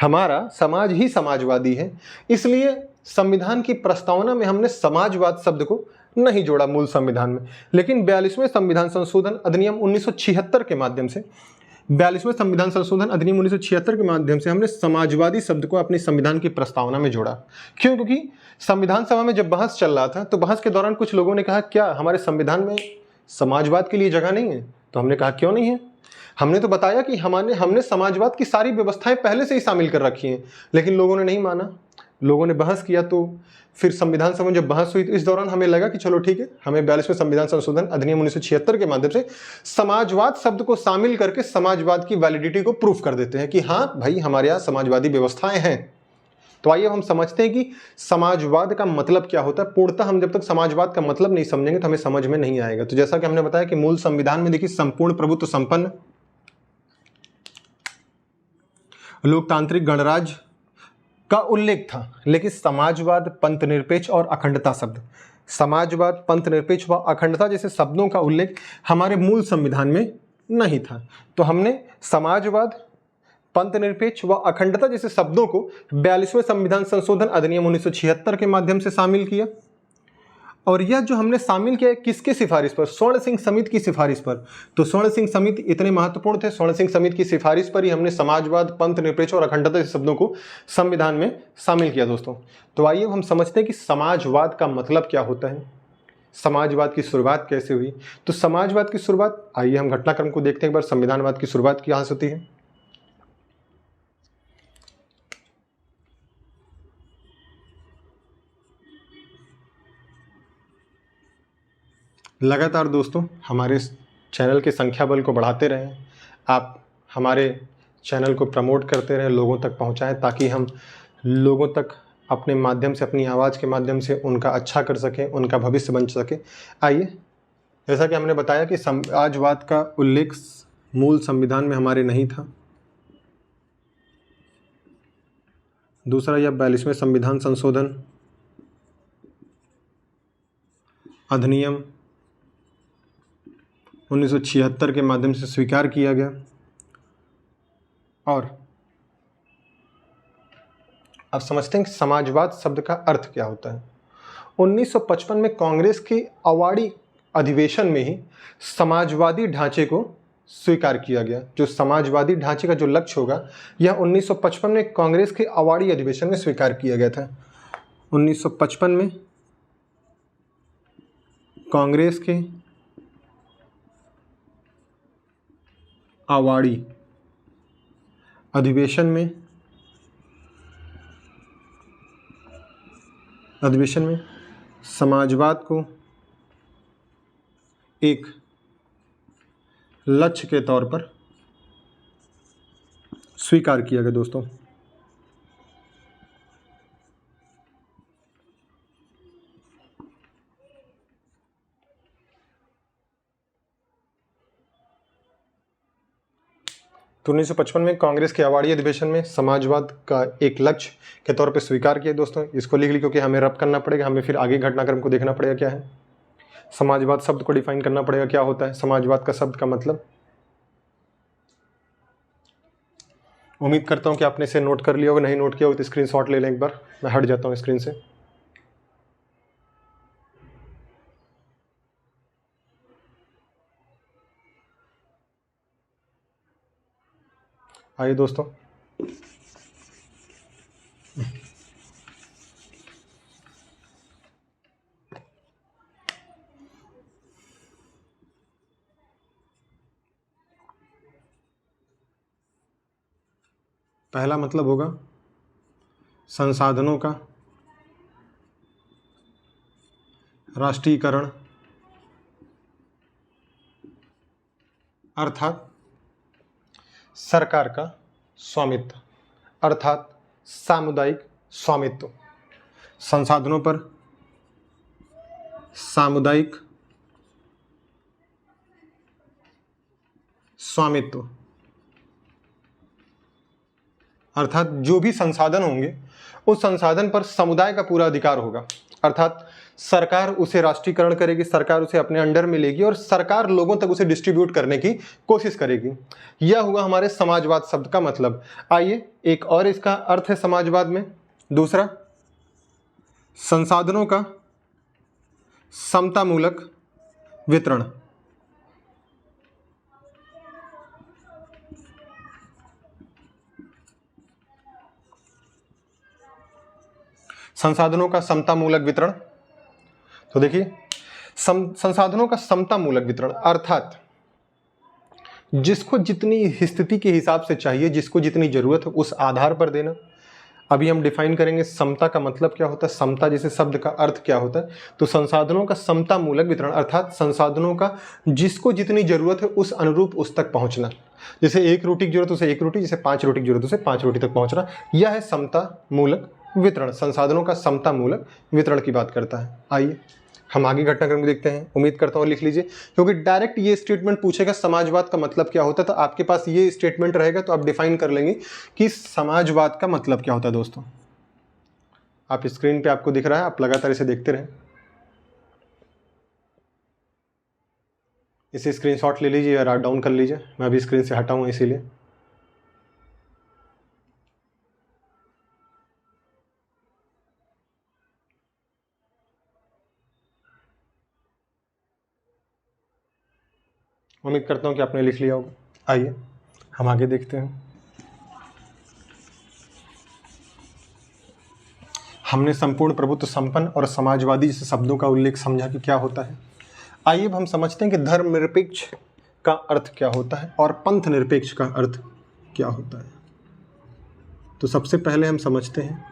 Speaker 1: हमारा समाज ही समाजवादी है, इसलिए संविधान की प्रस्तावना में हमने समाजवाद शब्द को नहीं जोड़ा मूल संविधान में। लेकिन 42वें संविधान संशोधन अधिनियम 1976 के माध्यम से 42वें संविधान संशोधन अधिनियम 1976 के माध्यम से हमने समाजवादी शब्द को अपनी संविधान की प्रस्तावना में जोड़ा। क्यों? क्योंकि संविधान सभा में जब बहस चल रहा था तो बहस के दौरान कुछ लोगों ने कहा क्या हमारे संविधान में समाजवाद के लिए जगह नहीं है? तो हमने कहा क्यों नहीं है। हमने तो बताया कि हमने समाजवाद की सारी व्यवस्थाएं पहले से ही शामिल कर रखी हैं, लेकिन लोगों ने नहीं माना, लोगों ने बहस किया। तो फिर संविधान सभा में जब बहस हुई तो इस दौरान हमें लगा कि चलो ठीक है, हमें 42वें संविधान संशोधन अधिनियम 1976 के माध्यम से समाजवाद शब्द को शामिल करके समाजवाद की वैलिडिटी को प्रूफ कर देते हैं कि हाँ भाई हमारे यहाँ समाजवादी व्यवस्थाएं हैं। तो आइए हम समझते हैं कि समाजवाद का मतलब क्या होता है। पूर्णतः हम जब तक समाजवाद का मतलब नहीं समझेंगे तो हमें समझ में नहीं आएगा। तो जैसा कि हमने बताया कि मूल संविधान में देखिए संपूर्ण प्रभुत्व संपन्न, लोकतांत्रिक गणराज्य का उल्लेख था, लेकिन समाजवाद, पंथ निरपेक्ष और अखंडता शब्द, समाजवाद, पंथ निरपेक्ष व अखंडता जैसे शब्दों का उल्लेख हमारे मूल संविधान में नहीं था। तो हमने समाजवाद, पंथ निरपेक्ष व अखंडता जैसे शब्दों को 42वें संविधान संशोधन अधिनियम 1976 के माध्यम से शामिल किया। और यह जो हमने शामिल किया है किसके सिफारिश पर? स्वर्ण सिंह समिति की सिफारिश पर। तो स्वर्ण सिंह समिति इतने महत्वपूर्ण थे, स्वर्ण सिंह समिति की सिफारिश पर ही हमने समाजवाद, पंथ निरपेक्ष और अखंडता जैसे शब्दों को संविधान में शामिल किया दोस्तों। तो आइए हम समझते हैं कि समाजवाद का मतलब क्या होता है, समाजवाद की शुरुआत कैसे हुई। तो समाजवाद की शुरुआत, आइए हम घटनाक्रम को देखते हैं एक बार। संविधानवाद की शुरुआत कहाँ से होती है? लगातार दोस्तों हमारे चैनल के संख्या बल को बढ़ाते रहें, आप हमारे चैनल को प्रमोट करते रहें, लोगों तक पहुंचाएं, ताकि हम लोगों तक अपने माध्यम से, अपनी आवाज़ के माध्यम से उनका अच्छा कर सकें, उनका भविष्य बन सके। आइए, जैसा कि हमने बताया कि समाजवाद का उल्लेख मूल संविधान में हमारे नहीं था। दूसरा, यह 42वें संविधान संशोधन अधिनियम 1976 के माध्यम से स्वीकार किया गया। और अब समझते हैं कि समाजवाद शब्द का अर्थ क्या होता है। 1955 में कांग्रेस की अवाड़ी अधिवेशन में ही समाजवादी ढांचे को स्वीकार किया गया। जो समाजवादी ढांचे का जो लक्ष्य होगा, यह 1955 में कांग्रेस के अवाड़ी अधिवेशन में स्वीकार किया गया था। 1955 में कांग्रेस के अवाड़ी अधिवेशन में समाजवाद को एक लक्ष्य के तौर पर स्वीकार किया गया दोस्तों। तो 1955 में कांग्रेस के अवाड़ी अधिवेशन में समाजवाद का एक लक्ष्य के तौर पर स्वीकार किया दोस्तों। इसको लिख ली, क्योंकि हमें रब करना पड़ेगा, हमें फिर आगे घटनाक्रम को देखना पड़ेगा क्या है। समाजवाद शब्द को डिफाइन करना पड़ेगा, क्या होता है समाजवाद का शब्द का मतलब। उम्मीद करता हूँ कि आपने इसे नोट कर लिया होगा, नहीं नोट किया हो तो स्क्रीनशॉट ले लें एक बार। मैं हट जाता हूँ स्क्रीन से। आइए दोस्तों, पहला मतलब होगा संसाधनों का राष्ट्रीयकरण, अर्थात सरकार का स्वामित्व, अर्थात सामुदायिक स्वामित्व। संसाधनों पर सामुदायिक स्वामित्व, अर्थात जो भी संसाधन होंगे उस संसाधन पर समुदाय का पूरा अधिकार होगा। अर्थात सरकार उसे राष्ट्रीयकरण करेगी, सरकार उसे अपने अंडर में लेगी और सरकार लोगों तक उसे डिस्ट्रीब्यूट करने की कोशिश करेगी। यह हुआ हमारे समाजवाद शब्द का मतलब। आइए, एक और इसका अर्थ है समाजवाद में। दूसरा, संसाधनों का समतामूलक वितरण। संसाधनों का समतामूलक वितरण, तो देखिए, संसाधनों का समतामूलक वितरण अर्थात जिसको जितनी स्थिति के हिसाब से चाहिए, जिसको जितनी जरूरत है उस आधार पर देना। अभी हम डिफाइन करेंगे समता का मतलब क्या होता है, समता जैसे शब्द का अर्थ क्या होता है। तो संसाधनों का समतामूलक वितरण अर्थात संसाधनों का जिसको जितनी जरूरत है उस अनुरूप उस तक पहुंचना। जैसे 1 रोटी की जरूरत उसे 1 रोटी, जैसे 5 रोटी की जरूरत उसे 5 रोटी तक पहुंचना। यह है समतामूलक वितरण, संसाधनों का समतामूलक वितरण की बात करता है। आइए हम आगे घटनाक्रम को देखते हैं। उम्मीद करता हूँ लिख लीजिए, क्योंकि डायरेक्ट ये स्टेटमेंट पूछेगा समाजवाद का मतलब क्या होता है, तो आपके पास ये स्टेटमेंट रहेगा तो आप डिफाइन कर लेंगे कि समाजवाद का मतलब क्या होता है। दोस्तों आप स्क्रीन पे आपको दिख रहा है, आप लगातार इसे देखते रहें। इसे स्क्रीनशॉट ले लीजिए या डाउन कर लीजिए, मैं अभी स्क्रीन से हटा हूँ इसीलिए। उम्मीद करता हूँ कि आपने लिख लिया होगा। आइए हम आगे देखते हैं। हमने संपूर्ण प्रभुत्व संपन्न और समाजवादी जैसे शब्दों का उल्लेख समझा कि क्या होता है। आइए अब हम समझते हैं कि धर्मनिरपेक्ष का अर्थ क्या होता है और पंथ निरपेक्ष का अर्थ क्या होता है। तो सबसे पहले हम समझते हैं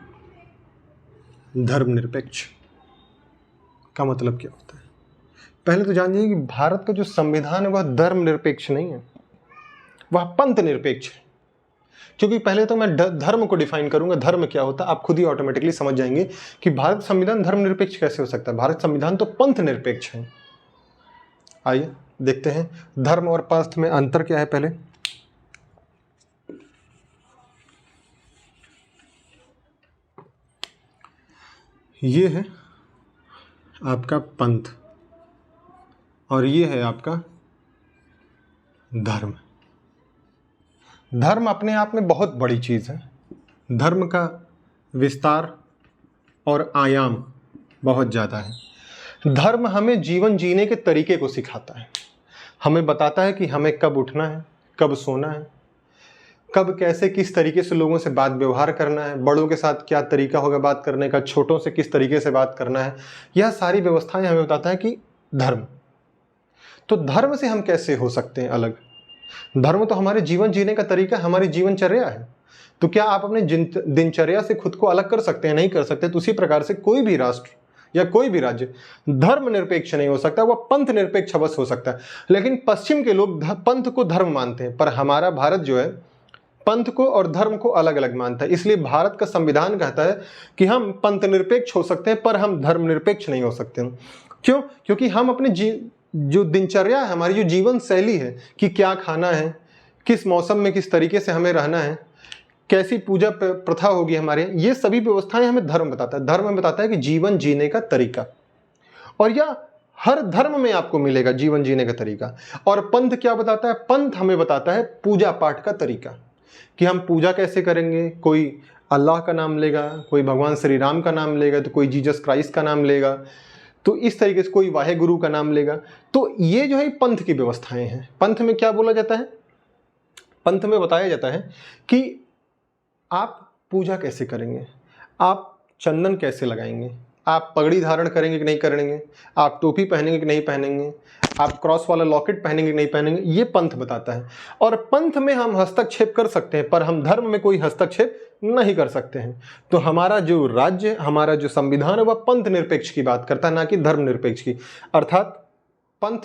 Speaker 1: धर्मनिरपेक्ष का मतलब क्या होता है। पहले तो जानिए कि भारत का जो संविधान है वह धर्मनिरपेक्ष नहीं है, वह पंथ निरपेक्ष है। क्योंकि पहले तो मैं धर्म को डिफाइन करूंगा, धर्म क्या होता है, आप खुद ही ऑटोमेटिकली समझ जाएंगे कि भारत संविधान धर्मनिरपेक्ष कैसे हो सकता है। भारत संविधान तो पंथ निरपेक्ष है। आइए देखते हैं धर्म और पंथ में अंतर क्या है। पहले ये है आपका पंथ और ये है आपका धर्म। धर्म अपने आप में बहुत बड़ी चीज़ है। धर्म का विस्तार और आयाम बहुत ज़्यादा है। धर्म हमें जीवन जीने के तरीके को सिखाता है, हमें बताता है कि हमें कब उठना है, कब सोना है, कब कैसे किस तरीके से लोगों से बात व्यवहार करना है, बड़ों के साथ क्या तरीका होगा बात करने का, छोटों से किस तरीके से बात करना है। यह सारी व्यवस्थाएं हमें बताता है कि धर्म। तो धर्म से हम कैसे हो सकते हैं अलग। धर्म तो हमारे जीवन जीने का तरीका, हमारी जीवनचर्या है। तो क्या आप अपने दिनचर्या से खुद को अलग कर सकते हैं? नहीं कर सकते। तो उसी प्रकार से कोई भी राष्ट्र या कोई भी राज्य धर्मनिरपेक्ष नहीं हो सकता, वह पंथ निरपेक्ष अवश्य हो सकता है। लेकिन पश्चिम के लोग पंथ को धर्म मानते हैं, पर हमारा भारत जो है पंथ को और धर्म को अलग अलग मानता है। इसलिए भारत का संविधान कहता है कि हम पंथ निरपेक्ष हो सकते हैं पर हम धर्मनिरपेक्ष नहीं हो सकते। क्यों? क्योंकि हम अपने जो दिनचर्या है, हमारी जो जीवन शैली है कि क्या खाना है, किस मौसम में किस तरीके से हमें रहना है, कैसी पूजा प्रथा होगी हमारे, ये सभी व्यवस्थाएं हमें धर्म बताता है। धर्म हमें बताता है कि जीवन जीने का तरीका, और यह हर धर्म में आपको मिलेगा जीवन जीने का तरीका। और पंथ क्या बताता है? पंथ हमें बताता है पूजा पाठ का तरीका, कि हम पूजा कैसे करेंगे। कोई अल्लाह का नाम लेगा, कोई भगवान श्री राम का नाम लेगा, तो कोई जीसस क्राइस्ट का नाम लेगा, तो इस तरीके से कोई वाहे गुरु का नाम लेगा। तो ये जो है पंथ की व्यवस्थाएं हैं। पंथ में क्या बोला जाता है? पंथ में बताया जाता है कि आप पूजा कैसे करेंगे, आप चंदन कैसे लगाएंगे, आप पगड़ी धारण करेंगे कि नहीं करेंगे, आप टोपी पहनेंगे कि नहीं पहनेंगे, आप क्रॉस वाला लॉकेट पहनेंगे कि नहीं पहनेंगे, ये पंथ बताता है। और पंथ में हम हस्तक्षेप कर सकते हैं पर हम धर्म में कोई हस्तक्षेप नहीं कर सकते हैं। तो हमारा जो राज्य, हमारा जो संविधान है वह पंथ निरपेक्ष की बात करता है, ना कि धर्म निरपेक्ष की। अर्थात पंथ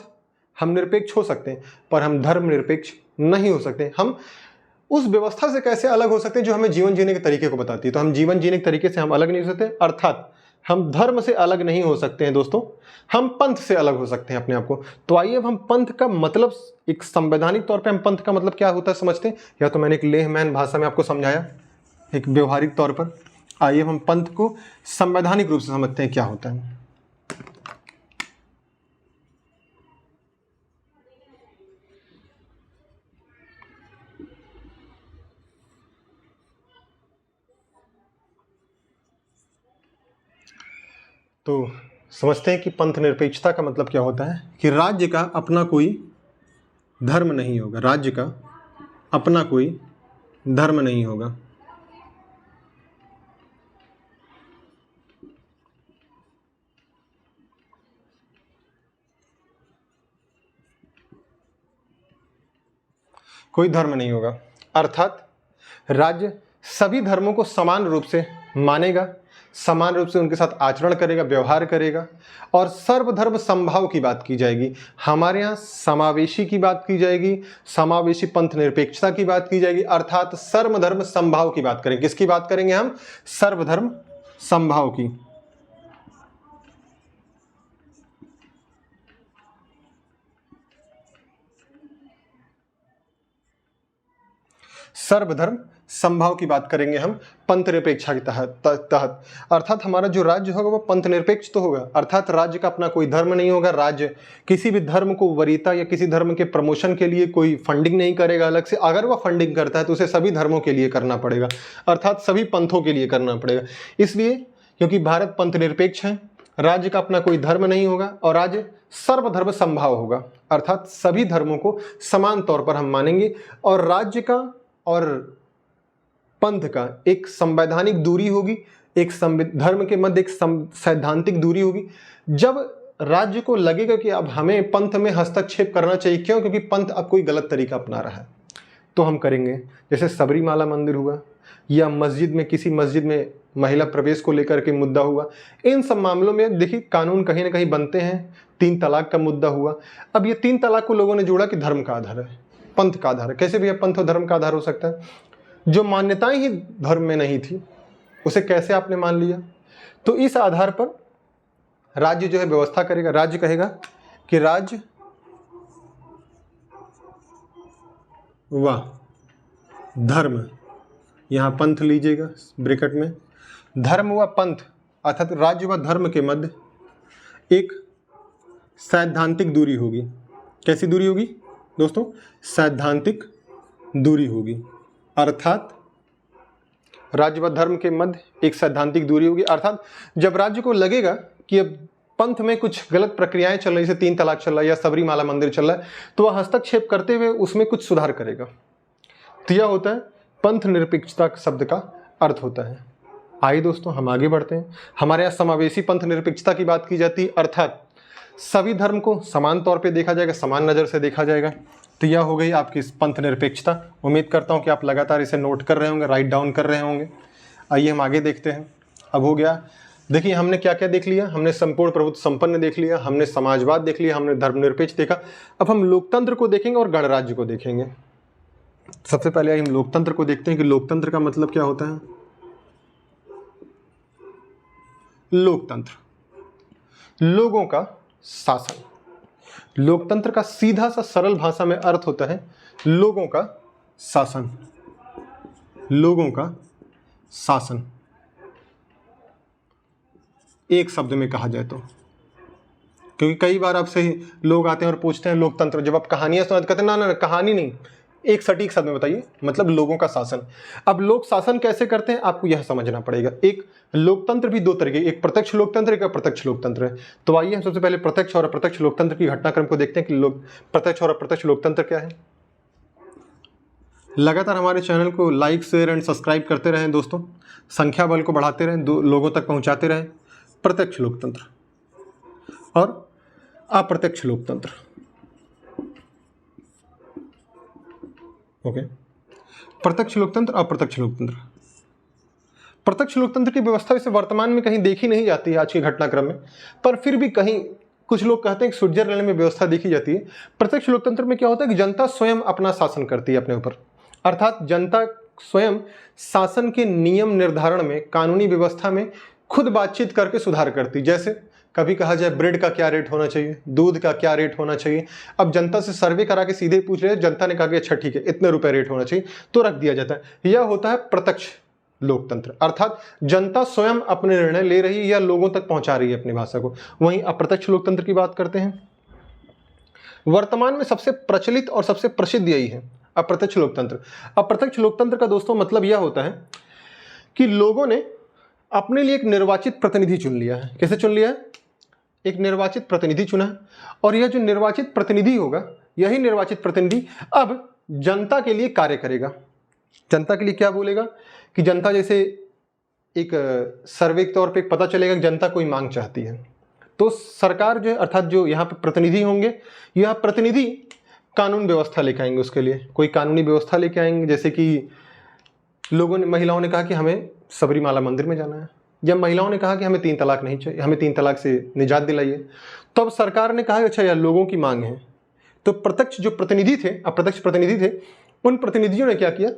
Speaker 1: हम निरपेक्ष हो सकते हैं पर हम धर्म निरपेक्ष नहीं हो सकते। हम उस व्यवस्था से कैसे अलग हो सकते हैं जो हमें जीवन जीने के तरीके को बताती है। तो हम जीवन जीने के तरीके से हम अलग नहीं हो सकते, अर्थात हम धर्म से अलग नहीं हो सकते हैं दोस्तों, हम पंथ से अलग हो सकते हैं अपने आप को। तो आइए अब हम पंथ का मतलब, एक संवैधानिक तौर पे हम पंथ का मतलब क्या होता है समझते हैं। या तो मैंने एक लेहमैन भाषा में आपको समझाया, एक व्यवहारिक तौर पर। आइए हम पंथ को संवैधानिक रूप से समझते हैं क्या होता है। तो समझते हैं कि पंथ निरपेक्षता का मतलब क्या होता है कि राज्य का अपना कोई धर्म नहीं होगा, राज्य का अपना कोई धर्म नहीं होगा। कोई धर्म नहीं होगा, अर्थात राज्य सभी धर्मों को समान रूप से मानेगा, समान रूप से उनके साथ आचरण करेगा, व्यवहार करेगा। और सर्वधर्म समभाव की बात की जाएगी। हमारे यहाँ समावेशी की बात की जाएगी, समावेशी पंथ निरपेक्षता की बात की जाएगी, अर्थात सर्वधर्म समभाव की बात करेंगे। किसकी बात करेंगे हम? सर्वधर्म समभाव की। सर्वधर्म समभाव की बात करेंगे हम पंथ निरपेक्षता के तहत। अर्थात हमारा जो राज्य होगा वो पंथ निरपेक्ष तो होगा, अर्थात राज्य का अपना कोई धर्म नहीं होगा। राज्य किसी भी धर्म को वरीयता या किसी धर्म के प्रमोशन के लिए कोई फंडिंग नहीं करेगा अलग से। अगर वह फंडिंग करता है तो उसे सभी धर्मों के लिए करना पड़ेगा, अर्थात सभी पंथों के लिए करना पड़ेगा। इसलिए क्योंकि भारत पंथ निरपेक्ष है, राज्य का अपना कोई धर्म नहीं होगा और राज्य सर्वधर्म समभाव होगा। अर्थात सभी धर्मों को समान तौर पर हम मानेंगे और राज्य का और पंथ का एक संवैधानिक दूरी होगी, एक धर्म के मध्य एक सैद्धांतिक दूरी होगी। जब राज्य को लगेगा कि अब हमें पंथ में हस्तक्षेप करना चाहिए, क्यों? क्योंकि पंथ अब कोई गलत तरीका अपना रहा है, तो हम करेंगे। जैसे सबरीमाला मंदिर हुआ या मस्जिद में, किसी मस्जिद में महिला प्रवेश को लेकर के मुद्दा हुआ, इन सब मामलों में देखिए कानून कहीं ना कहीं बनते हैं। 3 तलाक का मुद्दा हुआ। अब ये 3 तलाक को लोगों ने जोड़ा कि धर्म का आधार है, पंथ का आधार है। कैसे भी पंथ और धर्म का आधार हो सकता है? जो मान्यताएं ही धर्म में नहीं थी उसे कैसे आपने मान लिया? तो इस आधार पर राज्य जो है व्यवस्था करेगा। राज्य कहेगा कि राज्य व धर्म, यहां पंथ लीजिएगा ब्रैकेट में, धर्म व पंथ अर्थात राज्य व धर्म के मध्य एक सैद्धांतिक दूरी होगी। कैसी दूरी होगी दोस्तों? सैद्धांतिक दूरी होगी। अर्थात राज्य व धर्म के मध्य एक सैद्धांतिक दूरी होगी। अर्थात जब राज्य को लगेगा कि अब पंथ में कुछ गलत प्रक्रियाएं चल रही, जैसे 3 तलाक चल रहा है या सबरीमाला मंदिर चल रहा है, तो वह हस्तक्षेप करते हुए उसमें कुछ सुधार करेगा। तो यह होता है पंथ निरपेक्षता शब्द का अर्थ होता है। आइए दोस्तों हम आगे बढ़ते हैं। हमारे यहाँ समावेशी पंथ निरपेक्षता की बात की जाती है, अर्थात सभी धर्म को समान तौर पे देखा जाएगा, समान नज़र से देखा जाएगा। तो यह हो गई आपकी पंथ निरपेक्षता। उम्मीद करता हूँ कि आप लगातार इसे नोट कर रहे होंगे, राइट डाउन कर रहे होंगे। आइए हम आगे देखते हैं। अब हो गया, देखिए हमने क्या क्या देख लिया। हमने संपूर्ण प्रभुत्व संपन्न देख लिया, हमने समाजवाद देख लिया, हमने धर्मनिरपेक्ष देखा। अब हम लोकतंत्र को देखेंगे और गणराज्य को देखेंगे। सबसे पहले हम लोकतंत्र को देखते हैं कि लोकतंत्र का मतलब क्या होता है। लोकतंत्र, लोगों का शासन। लोकतंत्र का सीधा सा सरल भाषा में अर्थ होता है लोगों का शासन। लोगों का शासन एक शब्द में कहा जाए तो, क्योंकि कई बार आपसे लोग आते हैं और पूछते हैं लोकतंत्र, जब आप कहानियां सुनाते कहते हैं ना ना कहानी नहीं, एक सटीक शब्द में बताइए, मतलब लोगों का शासन। अब लोग शासन कैसे करते हैं आपको यह समझना पड़ेगा। एक लोकतंत्र भी 2 तरीके, एक प्रत्यक्ष लोकतंत्र, एक अप्रत्यक्ष लोकतंत्र है। तो आइए हम सबसे पहले प्रत्यक्ष और अप्रत्यक्ष लोकतंत्र की घटनाक्रम को देखते हैं कि लोग प्रत्यक्ष और अप्रत्यक्ष लोकतंत्र क्या है। लगातार हमारे चैनल को लाइक, शेयर एंड सब्सक्राइब करते रहें दोस्तों, संख्या बल को बढ़ाते रहें, लोगों तक पहुंचाते रहें। प्रत्यक्ष लोकतंत्र और अप्रत्यक्ष लोकतंत्र। ओके, प्रत्यक्ष लोकतंत्र, अप्रत्यक्ष लोकतंत्र। प्रत्यक्ष लोकतंत्र की व्यवस्था इसे वर्तमान में कहीं देखी नहीं जाती है आज के घटनाक्रम में, पर फिर भी कहीं कुछ लोग कहते हैं कि स्विट्जरलैंड में व्यवस्था देखी जाती है। प्रत्यक्ष लोकतंत्र में क्या होता है कि जनता स्वयं अपना शासन करती है अपने ऊपर, अर्थात जनता स्वयं शासन के नियम निर्धारण में, कानूनी व्यवस्था में खुद बातचीत करके सुधार करती। जैसे कभी कहा जाए ब्रेड का क्या रेट होना चाहिए, दूध का क्या रेट होना चाहिए। अब जनता से सर्वे करा के सीधे पूछ रहे हैं, जनता ने कहा कि अच्छा ठीक है इतने रुपए रेट होना चाहिए, तो रख दिया जाता है। यह होता है प्रत्यक्ष लोकतंत्र, अर्थात जनता स्वयं अपने निर्णय ले रही है या लोगों तक पहुंचा रही है अपनी भाषा को। वहीं अप्रत्यक्ष लोकतंत्र की बात करते हैं। वर्तमान में सबसे प्रचलित और सबसे प्रसिद्ध यही है अप्रत्यक्ष लोकतंत्र। अप्रत्यक्ष लोकतंत्र का दोस्तों मतलब यह होता है कि लोगों ने अपने लिए एक निर्वाचित प्रतिनिधि चुन लिया है। कैसे चुन लिया है? एक निर्वाचित प्रतिनिधि चुना है, और यह जो निर्वाचित प्रतिनिधि होगा, यही निर्वाचित प्रतिनिधि अब जनता के लिए कार्य करेगा। जनता के लिए क्या बोलेगा कि जनता जैसे एक सर्वे के तौर पे पता चलेगा कि जनता कोई मांग चाहती है, तो सरकार जो है अर्थात जो यहाँ पे प्रतिनिधि होंगे, यह प्रतिनिधि कानून व्यवस्था लेके आएंगे। उसके लिए कोई कानूनी व्यवस्था लेके आएंगे, जैसे कि लोगों ने, महिलाओं ने कहा कि हमें सबरीमाला मंदिर में जाना है, या महिलाओं ने कहा कि हमें 3 तलाक नहीं चाहिए, हमें 3 तलाक से निजात दिलाइए। तो अब सरकार ने कहा अच्छा यार लोगों की मांग है, तो प्रत्यक्ष जो प्रतिनिधि थे, अप्रत्यक्ष प्रतिनिधि थे, उन प्रतिनिधियों ने क्या किया,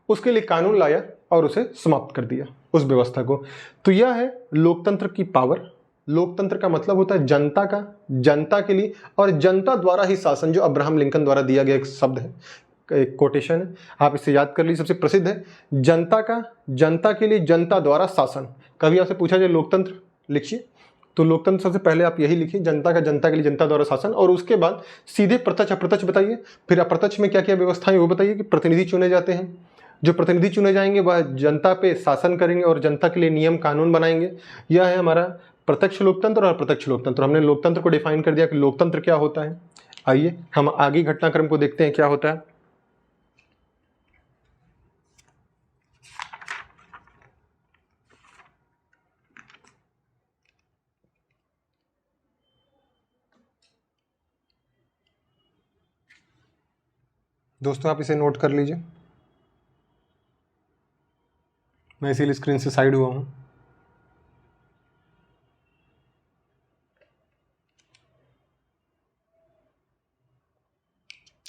Speaker 1: उसके लिए कानून लाया और उसे समाप्त कर दिया उस व्यवस्था को। तो यह है लोकतंत्र की पावर। लोकतंत्र का मतलब होता है जनता का, जनता के लिए और जनता द्वारा ही शासन, जो अब्राहम लिंकन द्वारा दिया गया एक शब्द है, एक कोटेशन है, आप इसे याद कर लीजिए, सबसे प्रसिद्ध है। जनता का, जनता के लिए, जनता द्वारा शासन। कभी आपसे पूछा जाए लोकतंत्र लिखिए, तो लोकतंत्र सबसे पहले आप यही लिखिए, जनता का, जनता के लिए, जनता द्वारा शासन, और उसके बाद सीधे प्रत्यक्ष अप्रत्यक्ष बताइए। फिर अप्रत्यक्ष में क्या क्या व्यवस्थाएं वो बताइए कि प्रतिनिधि चुने जाते हैं, जो प्रतिनिधि चुने जाएंगे वह जनता पे शासन करेंगे और जनता के लिए नियम कानून बनाएंगे। यह है हमारा प्रत्यक्ष लोकतंत्र और अप्रत्यक्ष लोकतंत्र। हमने लोकतंत्र को डिफाइन कर दिया कि लोकतंत्र क्या होता है। आइए हम आगे घटनाक्रम को देखते हैं क्या होता है। दोस्तों आप इसे नोट कर लीजिए, मैं इसीलिए स्क्रीन से साइड हुआ हूं।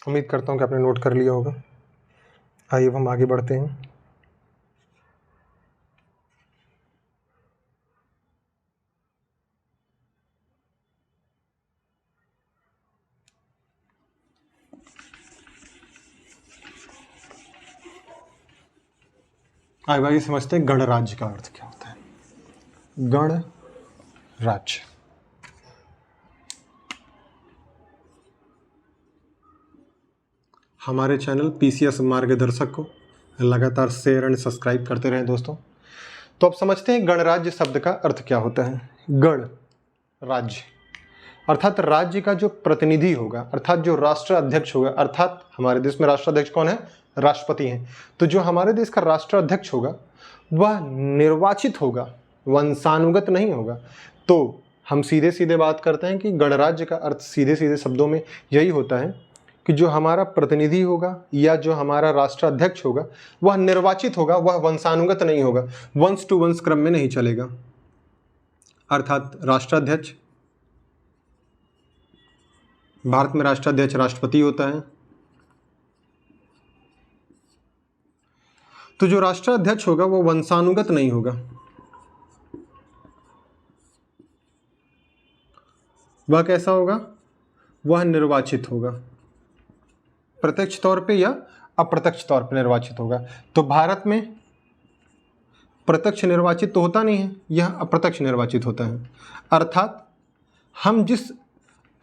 Speaker 1: उम्मीद करता हूं कि आपने नोट कर लिया होगा। आइए अब हम आगे बढ़ते हैं। आइए समझते हैं गणराज्य का अर्थ क्या होता है। गणराज्य हमारे चैनल पीसीएस मार्गदर्शक को लगातार शेयर एंड सब्सक्राइब करते रहें दोस्तों। तो अब समझते हैं गणराज्य शब्द का अर्थ क्या होता है। गण राज्य अर्थात राज्य का जो प्रतिनिधि होगा, अर्थात जो राष्ट्र अध्यक्ष होगा, अर्थात हमारे देश में राष्ट्राध्यक्ष कौन है? राष्ट्रपति हैं। तो जो हमारे देश का राष्ट्राध्यक्ष होगा वह निर्वाचित होगा, वंशानुगत नहीं होगा। तो हम सीधे सीधे बात करते हैं कि गणराज्य का अर्थ सीधे सीधे शब्दों में यही होता है कि जो हमारा प्रतिनिधि होगा या जो हमारा राष्ट्राध्यक्ष होगा वह निर्वाचित होगा, वह वंशानुगत नहीं होगा, वंश टू वंश क्रम में नहीं चलेगा। अर्थात राष्ट्राध्यक्ष, भारत में राष्ट्राध्यक्ष राष्ट्रपति होता है। तो जो राष्ट्राध्यक्ष होगा वो वंशानुगत नहीं होगा, वह कैसा होगा? वह निर्वाचित होगा, प्रत्यक्ष तौर पे या अप्रत्यक्ष तौर पे निर्वाचित होगा। तो भारत में प्रत्यक्ष निर्वाचित तो होता नहीं है, यह अप्रत्यक्ष निर्वाचित होता है। अर्थात हम जिस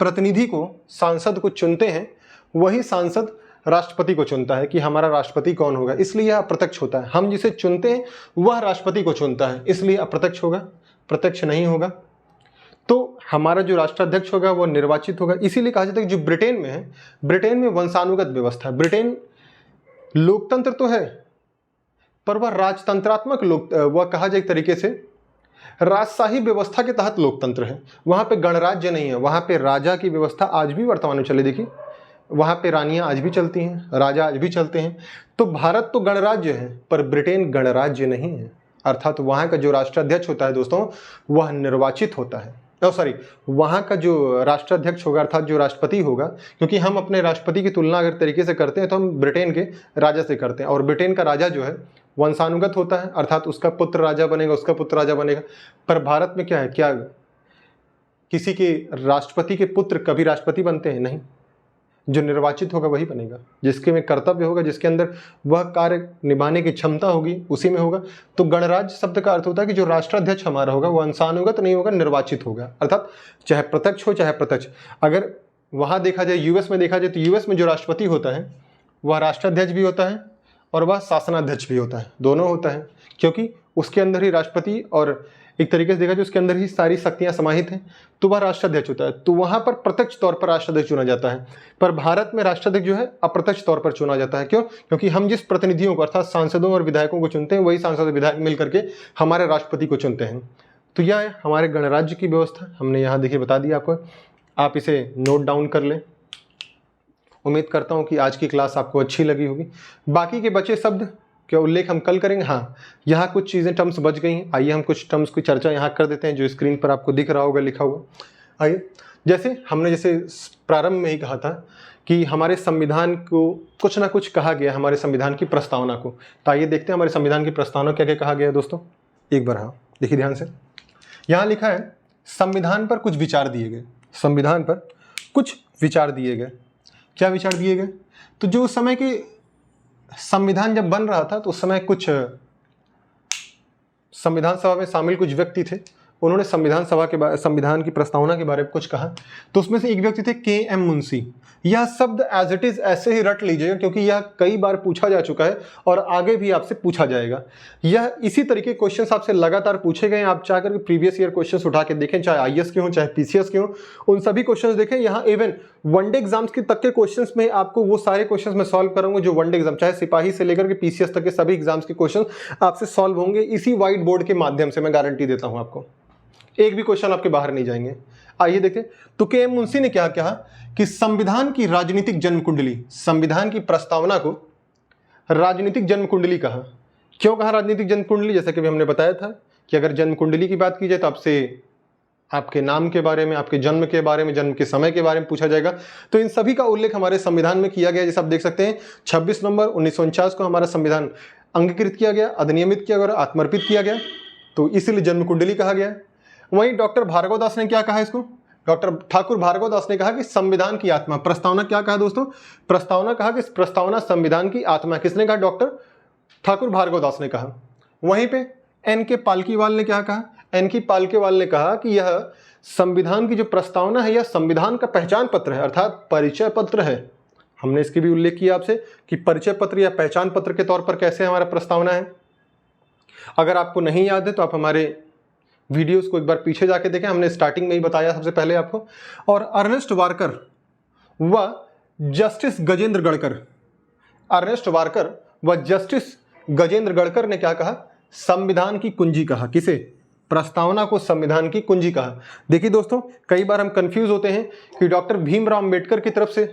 Speaker 1: प्रतिनिधि को, सांसद को चुनते हैं वही सांसद राष्ट्रपति को चुनता है कि हमारा राष्ट्रपति कौन होगा, इसलिए यह अप्रत्यक्ष होता है। हम जिसे चुनते हैं वह राष्ट्रपति को चुनता है, इसलिए अप्रत्यक्ष होगा, प्रत्यक्ष नहीं होगा। तो हमारा जो राष्ट्राध्यक्ष होगा वह निर्वाचित होगा। इसीलिए कहा जाता है कि जो ब्रिटेन में है, ब्रिटेन में वंशानुगत व्यवस्था है। ब्रिटेन लोकतंत्र तो है पर वह राजतंत्रात्मक वह कहा जाए एक तरीके से राजशाही व्यवस्था के तहत लोकतंत्र है। वहाँ पे गणराज्य नहीं है, वहाँ पे राजा की व्यवस्था आज भी वर्तमान में चले। देखिए वहाँ पे रानियाँ आज भी चलती हैं, राजा आज भी चलते हैं। तो भारत तो गणराज्य है पर ब्रिटेन गणराज्य नहीं है। अर्थात वहाँ का जो राष्ट्राध्यक्ष होता है दोस्तों वह निर्वाचित होता है। वहाँ का जो राष्ट्राध्यक्ष होगा अर्थात जो राष्ट्रपति होगा, क्योंकि हम अपने राष्ट्रपति की तुलना अगर तरीके से करते हैं तो हम ब्रिटेन के राजा से करते हैं। और ब्रिटेन का राजा जो है वंशानुगत होता है, अर्थात उसका पुत्र राजा बनेगा, उसका पुत्र राजा बनेगा। पर भारत में क्या है, क्या किसी के राष्ट्रपति के पुत्र कभी राष्ट्रपति बनते हैं? नहीं, जो निर्वाचित होगा वही बनेगा, जिसके में कर्तव्य होगा, जिसके अंदर वह कार्य निभाने की क्षमता होगी उसी में होगा। तो गणराज्य शब्द का अर्थ होता है कि जो राष्ट्राध्यक्ष हमारा होगा वह वंशानुगत नहीं होगा, निर्वाचित होगा। अर्थात चाहे प्रत्यक्ष हो चाहे प्रत्यक्ष। अगर वहाँ देखा जाए, यूएस में देखा जाए, तो यूएस में जो राष्ट्रपति होता है वह राष्ट्राध्यक्ष भी होता है और वह शासनाध्यक्ष भी होता है, दोनों होता है, क्योंकि उसके अंदर ही राष्ट्रपति और एक तरीके से देखा जाए उसके अंदर ही सारी शक्तियां समाहित हैं, तो वह राष्ट्राध्यक्ष होता है। तो वहाँ पर प्रत्यक्ष तौर पर राष्ट्राध्यक्ष चुना जाता है। पर भारत में राष्ट्राध्यक्ष जो है अप्रत्यक्ष तौर पर चुना जाता है। क्यों? क्योंकि हम जिस प्रतिनिधियों को अर्थात सांसदों और विधायकों को चुनते हैं वही सांसद और विधायक मिल करके हमारे राष्ट्रपति को चुनते हैं। तो यह है हमारे गणराज्य की व्यवस्था। हमने यहाँ देखिए बता दिया आपको, आप इसे नोट डाउन कर लें। उम्मीद करता हूँ कि आज की क्लास आपको अच्छी लगी होगी। बाकी के बचे शब्द का उल्लेख हम कल करेंगे। हाँ, यहाँ कुछ चीज़ें टर्म्स बच गई हैं, आइए हम कुछ टर्म्स की चर्चा यहाँ कर देते हैं जो स्क्रीन पर आपको दिख रहा होगा लिखा हुआ। आइए, जैसे प्रारंभ में ही कहा था कि हमारे संविधान को कुछ ना कुछ कहा गया, हमारे संविधान की प्रस्तावना को। तो आइए देखते हैं हमारे संविधान की प्रस्तावना क्या क्या कहा गया है दोस्तों। एक बार हाँ देखिए ध्यान से, यहाँ लिखा है संविधान पर कुछ विचार दिए गए। संविधान पर कुछ विचार दिए गए। क्या विचार दिए गए? तो जो उस समय के संविधान जब बन रहा था तो उस समय कुछ संविधान सभा में शामिल कुछ व्यक्ति थे, उन्होंने संविधान की प्रस्तावना के बारे में कुछ कहा। तो उसमें से एक व्यक्ति थे KM मुंशी। यह शब्द एज इट इज ऐसे ही रट लीजिएगा, क्योंकि यह कई बार पूछा जा चुका है और आगे भी आपसे पूछा जाएगा। यह इसी तरीके क्वेश्चंस आपसे लगातार पूछे गए। आप चाह करके प्रीवियस ईयर क्वेश्चंस उठा के देखें, चाहे IAS के हों चाहे PCS के हों, उन सभी क्वेश्चंस देखें। यहाँ इवन वनडे एग्जाम्स के तक के क्वेश्चंस में आपको वो सारे क्वेश्चंस मैं सॉल्व करूंगा जो वनडे एग्जाम, चाहे सिपाही से लेकर के PCS तक के सभी एग्जाम्स के क्वेश्चन आपसे सॉल्व होंगे इसी व्हाइट बोर्ड के माध्यम से। मैं गारंटी देता हूं आपको, एक भी क्वेश्चन आपके बाहर नहीं जाएंगे। आइए देखें, तो KM मुंशी ने क्या कहा कि संविधान की राजनीतिक जन्म कुंडली, संविधान की प्रस्तावना को राजनीतिक जन्म कुंडली कहा। क्यों कहा राजनीतिक जन्म कुंडली? जैसा कि हमने बताया था कि अगर जन्म कुंडली की बात की जाए तो आपसे आपके नाम के बारे में, आपके जन्म के बारे में, जन्म के समय के बारे में पूछा जाएगा। तो इन सभी का उल्लेख हमारे संविधान में किया गया। जैसे आप देख सकते हैं 26 नवंबर 1949 को हमारा संविधान अंगीकृत किया गया, अधिनियमित किया गया और आत्मर्पित किया गया, तो इसीलिए जन्म कुंडली कहा गया। वहीं डॉक्टर भार्गव दास ने क्या कहा इसको? डॉक्टर ठाकुर भार्गव दास ने कहा कि संविधान की आत्मा, प्रस्तावना क्या कहा दोस्तों? प्रस्तावना कहा कि प्रस्तावना संविधान की आत्मा। किसने कहा? डॉक्टर ठाकुर भार्गव दास ने कहा। वहीं पे NK पालकीवाल ने क्या कहा? NK पालकीवाल ने कहा कि यह संविधान की जो प्रस्तावना है यह संविधान का पहचान पत्र है, अर्थात परिचय पत्र है। हमने इसकी भी उल्लेख किया आपसे कि परिचय पत्र या पहचान पत्र के तौर पर कैसे हमारा प्रस्तावना है। अगर आपको नहीं याद है तो आप हमारे वीडियोस को एक बार पीछे जाके देखें, हमने स्टार्टिंग में ही बताया सबसे पहले आपको। और अर्नेस्ट वारकर व जस्टिस गजेंद्र गढ़कर, अर्नेस्ट वारकर व जस्टिस गजेंद्र गढ़कर ने क्या कहा? संविधान की कुंजी कहा। किसे? प्रस्तावना को संविधान की कुंजी कहा। देखिए दोस्तों, कई बार हम कंफ्यूज होते हैं कि डॉक्टर भीमराव अंबेडकर की तरफ से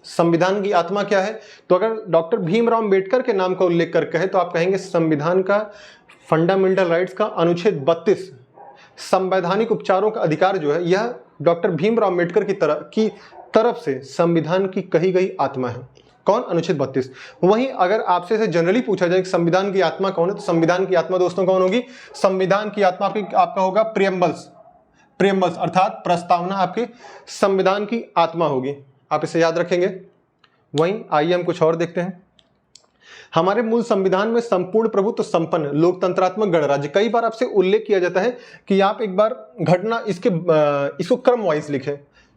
Speaker 1: संविधान की आत्मा क्या है। तो अगर डॉक्टर भीमराव अंबेडकर के नाम का उल्लेख कर कहे तो आप कहेंगे संविधान का फंडामेंटल राइट्स का अनुच्छेद 32 संवैधानिक उपचारों का अधिकार जो है, यह डॉक्टर भीमराव अंबेडकर की तरफ से संविधान की कही गई आत्मा है। कौन? अनुच्छेद 32। वहीं अगर आपसे इसे जनरली पूछा जाए कि संविधान की आत्मा कौन है, तो संविधान की आत्मा दोस्तों कौन होगी? संविधान की आत्मा आपका होगा प्रियम्बल्स, अर्थात प्रस्तावना आपके संविधान की आत्मा होगी। आप इसे याद रखेंगे। वहीं आइए हम कुछ और देखते हैं। हमारे मूल संविधान में संपूर्ण प्रभुत्व संपन्न लोकतंत्रात्मक गणराज्य, कई बार आपसे उल्लेख किया जाता है कि आप एक बार घटना इसको क्रम वाइज लिखें।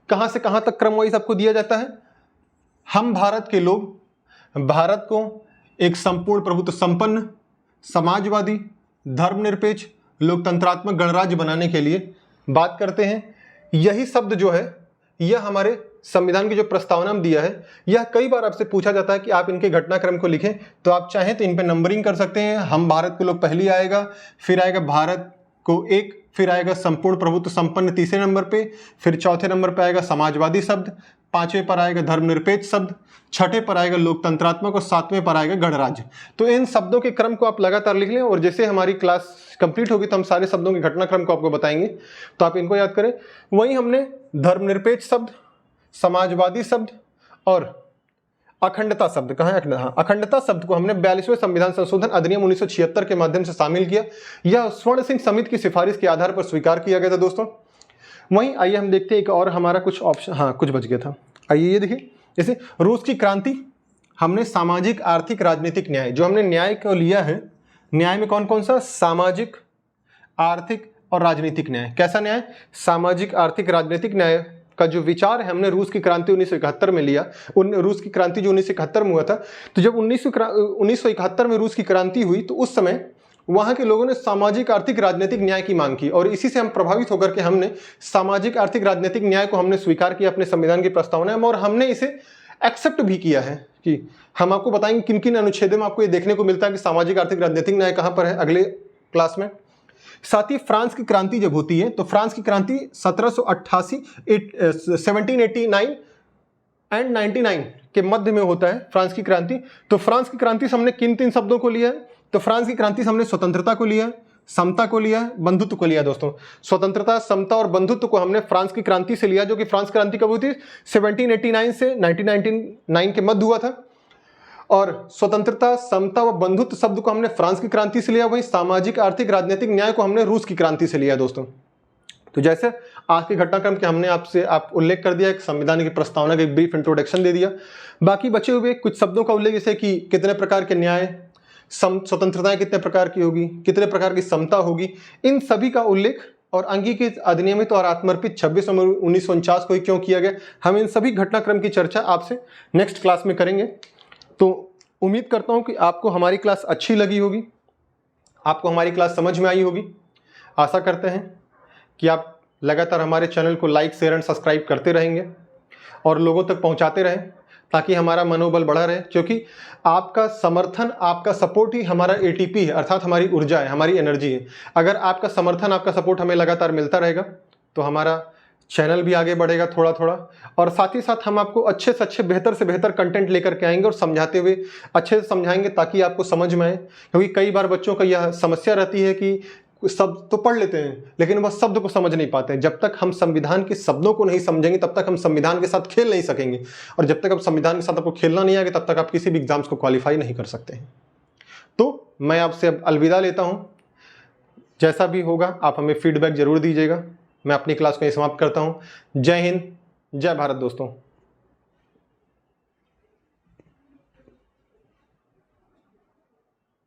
Speaker 1: कहां से कहां तक क्रम वाइज आपको दिया जाता है? हम भारत के लोग भारत को एक संपूर्ण प्रभुत्व संपन्न, समाजवादी, धर्मनिरपेक्ष, लोकतंत्रात्मक गणराज्य बनाने के लिए बात करते हैं। यही शब्द जो है यह हमारे संविधान की जो प्रस्तावना में दिया है, यह कई बार आपसे पूछा जाता है कि आप इनके घटनाक्रम को लिखें। तो आप चाहें तो इन पे नंबरिंग कर सकते हैं। हम भारत के लोग पहली आएगा, फिर आएगा भारत को एक, फिर आएगा संपूर्ण प्रभुत्व संपन्न तीसरे नंबर पे, फिर चौथे नंबर पे आएगा समाजवादी शब्द, पांचवें पर आएगा धर्मनिरपेक्ष शब्द, छठे पर आएगा लोकतंत्रात्मक और सातवें पर आएगा गणराज्य। तो इन शब्दों के क्रम को आप लगातार लिख लें और जैसे हमारी क्लास कंप्लीट होगी तो हम सारे शब्दों के घटनाक्रम को आपको बताएंगे, तो आप इनको याद करें। वहीं हमने धर्मनिरपेक्ष शब्द, समाजवादी शब्द और अखंडता शब्द, कहाँ है? अखंडता शब्द को हमने 42वें संविधान संशोधन अधिनियम 1976 के माध्यम से शामिल किया। यह स्वर्ण सिंह समिति की सिफारिश के आधार पर स्वीकार किया गया था दोस्तों। वहीं आइए हम देखते हैं एक और हमारा कुछ ऑप्शन, हाँ कुछ बच गया था। आइए ये देखिए, जैसे रूस की क्रांति, हमने सामाजिक आर्थिक राजनीतिक न्याय, जो हमने न्याय को लिया है, न्याय में कौन कौन सा? सामाजिक, आर्थिक और राजनीतिक न्याय। कैसा न्याय? सामाजिक, आर्थिक, राजनीतिक न्याय का जो विचार है हमने रूस की क्रांति 1971 में लिया। रूस की क्रांति जो 1971 में हुआ था, तो जब 1971 में रूस की क्रांति हुई तो उस समय वहां के लोगों ने सामाजिक आर्थिक राजनीतिक न्याय की मांग की और इसी से हम प्रभावित होकर के हमने सामाजिक आर्थिक राजनीतिक न्याय को हमने स्वीकार किया अपने संविधान की प्रस्तावना में और हमने इसे एक्सेप्ट भी किया है। कि हम आपको बताएंगे किन किन अनुच्छेदों में आपको ये देखने को मिलता है कि सामाजिक आर्थिक राजनीतिक न्याय कहां पर है अगले क्लास में। साथ ही फ्रांस की क्रांति जब होती है तो फ्रांस की क्रांति 1788, 1789 एंड 99 के मध्य में होता है फ्रांस की क्रांति। तो फ्रांस की क्रांति से हमने किन तीन शब्दों को लिया है? तो फ्रांस की क्रांति से हमने स्वतंत्रता को लिया, समता को लिया, बंधुत्व को लिया। दोस्तों स्वतंत्रता, समता और बंधुत्व को हमने फ्रांस की क्रांति से लिया, जो कि फ्रांस क्रांति कब हुई थी? 1789 से 1999 के मध्य हुआ था। और स्वतंत्रता, समता व बंधुत्व शब्द को हमने फ्रांस की क्रांति से लिया। वहीं सामाजिक आर्थिक राजनीतिक न्याय को हमने रूस की क्रांति से लिया। दोस्तों तो जैसे आज के घटनाक्रम के हमने आप उल्लेख कर दिया, एक संविधान की प्रस्तावना का एक ब्रीफ इंट्रोडक्शन दे दिया। बाकी बचे हुए कुछ शब्दों का उल्लेख, जैसे कि कितने प्रकार के न्याय, स्वतंत्रताएं कितने प्रकार की होगी, कितने प्रकार की समता होगी, इन सभी का उल्लेख और अंगीकृत, अधिनियमित और आत्मर्पित 26 नवंबर 1949 को ही क्यों किया गया, हम इन सभी घटनाक्रम की चर्चा आपसे नेक्स्ट क्लास में करेंगे। तो उम्मीद करता हूं कि आपको हमारी क्लास अच्छी लगी होगी, आपको हमारी क्लास समझ में आई होगी। आशा करते हैं कि आप लगातार हमारे चैनल को लाइक, शेयर एंड सब्सक्राइब करते रहेंगे और लोगों तक पहुंचाते रहें, ताकि हमारा मनोबल बढ़ा रहे, क्योंकि आपका समर्थन, आपका सपोर्ट ही हमारा एटीपी है, अर्थात हमारी ऊर्जा है, हमारी एनर्जी है। अगर आपका समर्थन, आपका सपोर्ट हमें लगातार मिलता रहेगा तो हमारा चैनल भी आगे बढ़ेगा थोड़ा थोड़ा, और साथ ही साथ हम आपको अच्छे से अच्छे, बेहतर से बेहतर कंटेंट लेकर के आएंगे और समझाते हुए अच्छे से समझाएंगे ताकि आपको समझ में आए। क्योंकि कई बार बच्चों का यह समस्या रहती है कि शब्द तो पढ़ लेते हैं लेकिन वह शब्द को समझ नहीं पाते हैं। जब तक हम संविधान के शब्दों को नहीं समझेंगे तब तक हम संविधान के साथ खेल नहीं सकेंगे, और जब तक आप संविधान के साथ आपको खेलना नहीं आएगा तब तक आप किसी भी एग्जाम्स को क्वालिफाई नहीं कर सकते हैं। तो मैं आपसे अब अलविदा लेता हूं। जैसा भी होगा आप हमें फीडबैक जरूर दीजिएगा। मैं अपनी क्लास को यहीं समाप्त करता हूं। जय हिंद, जय भारत दोस्तों।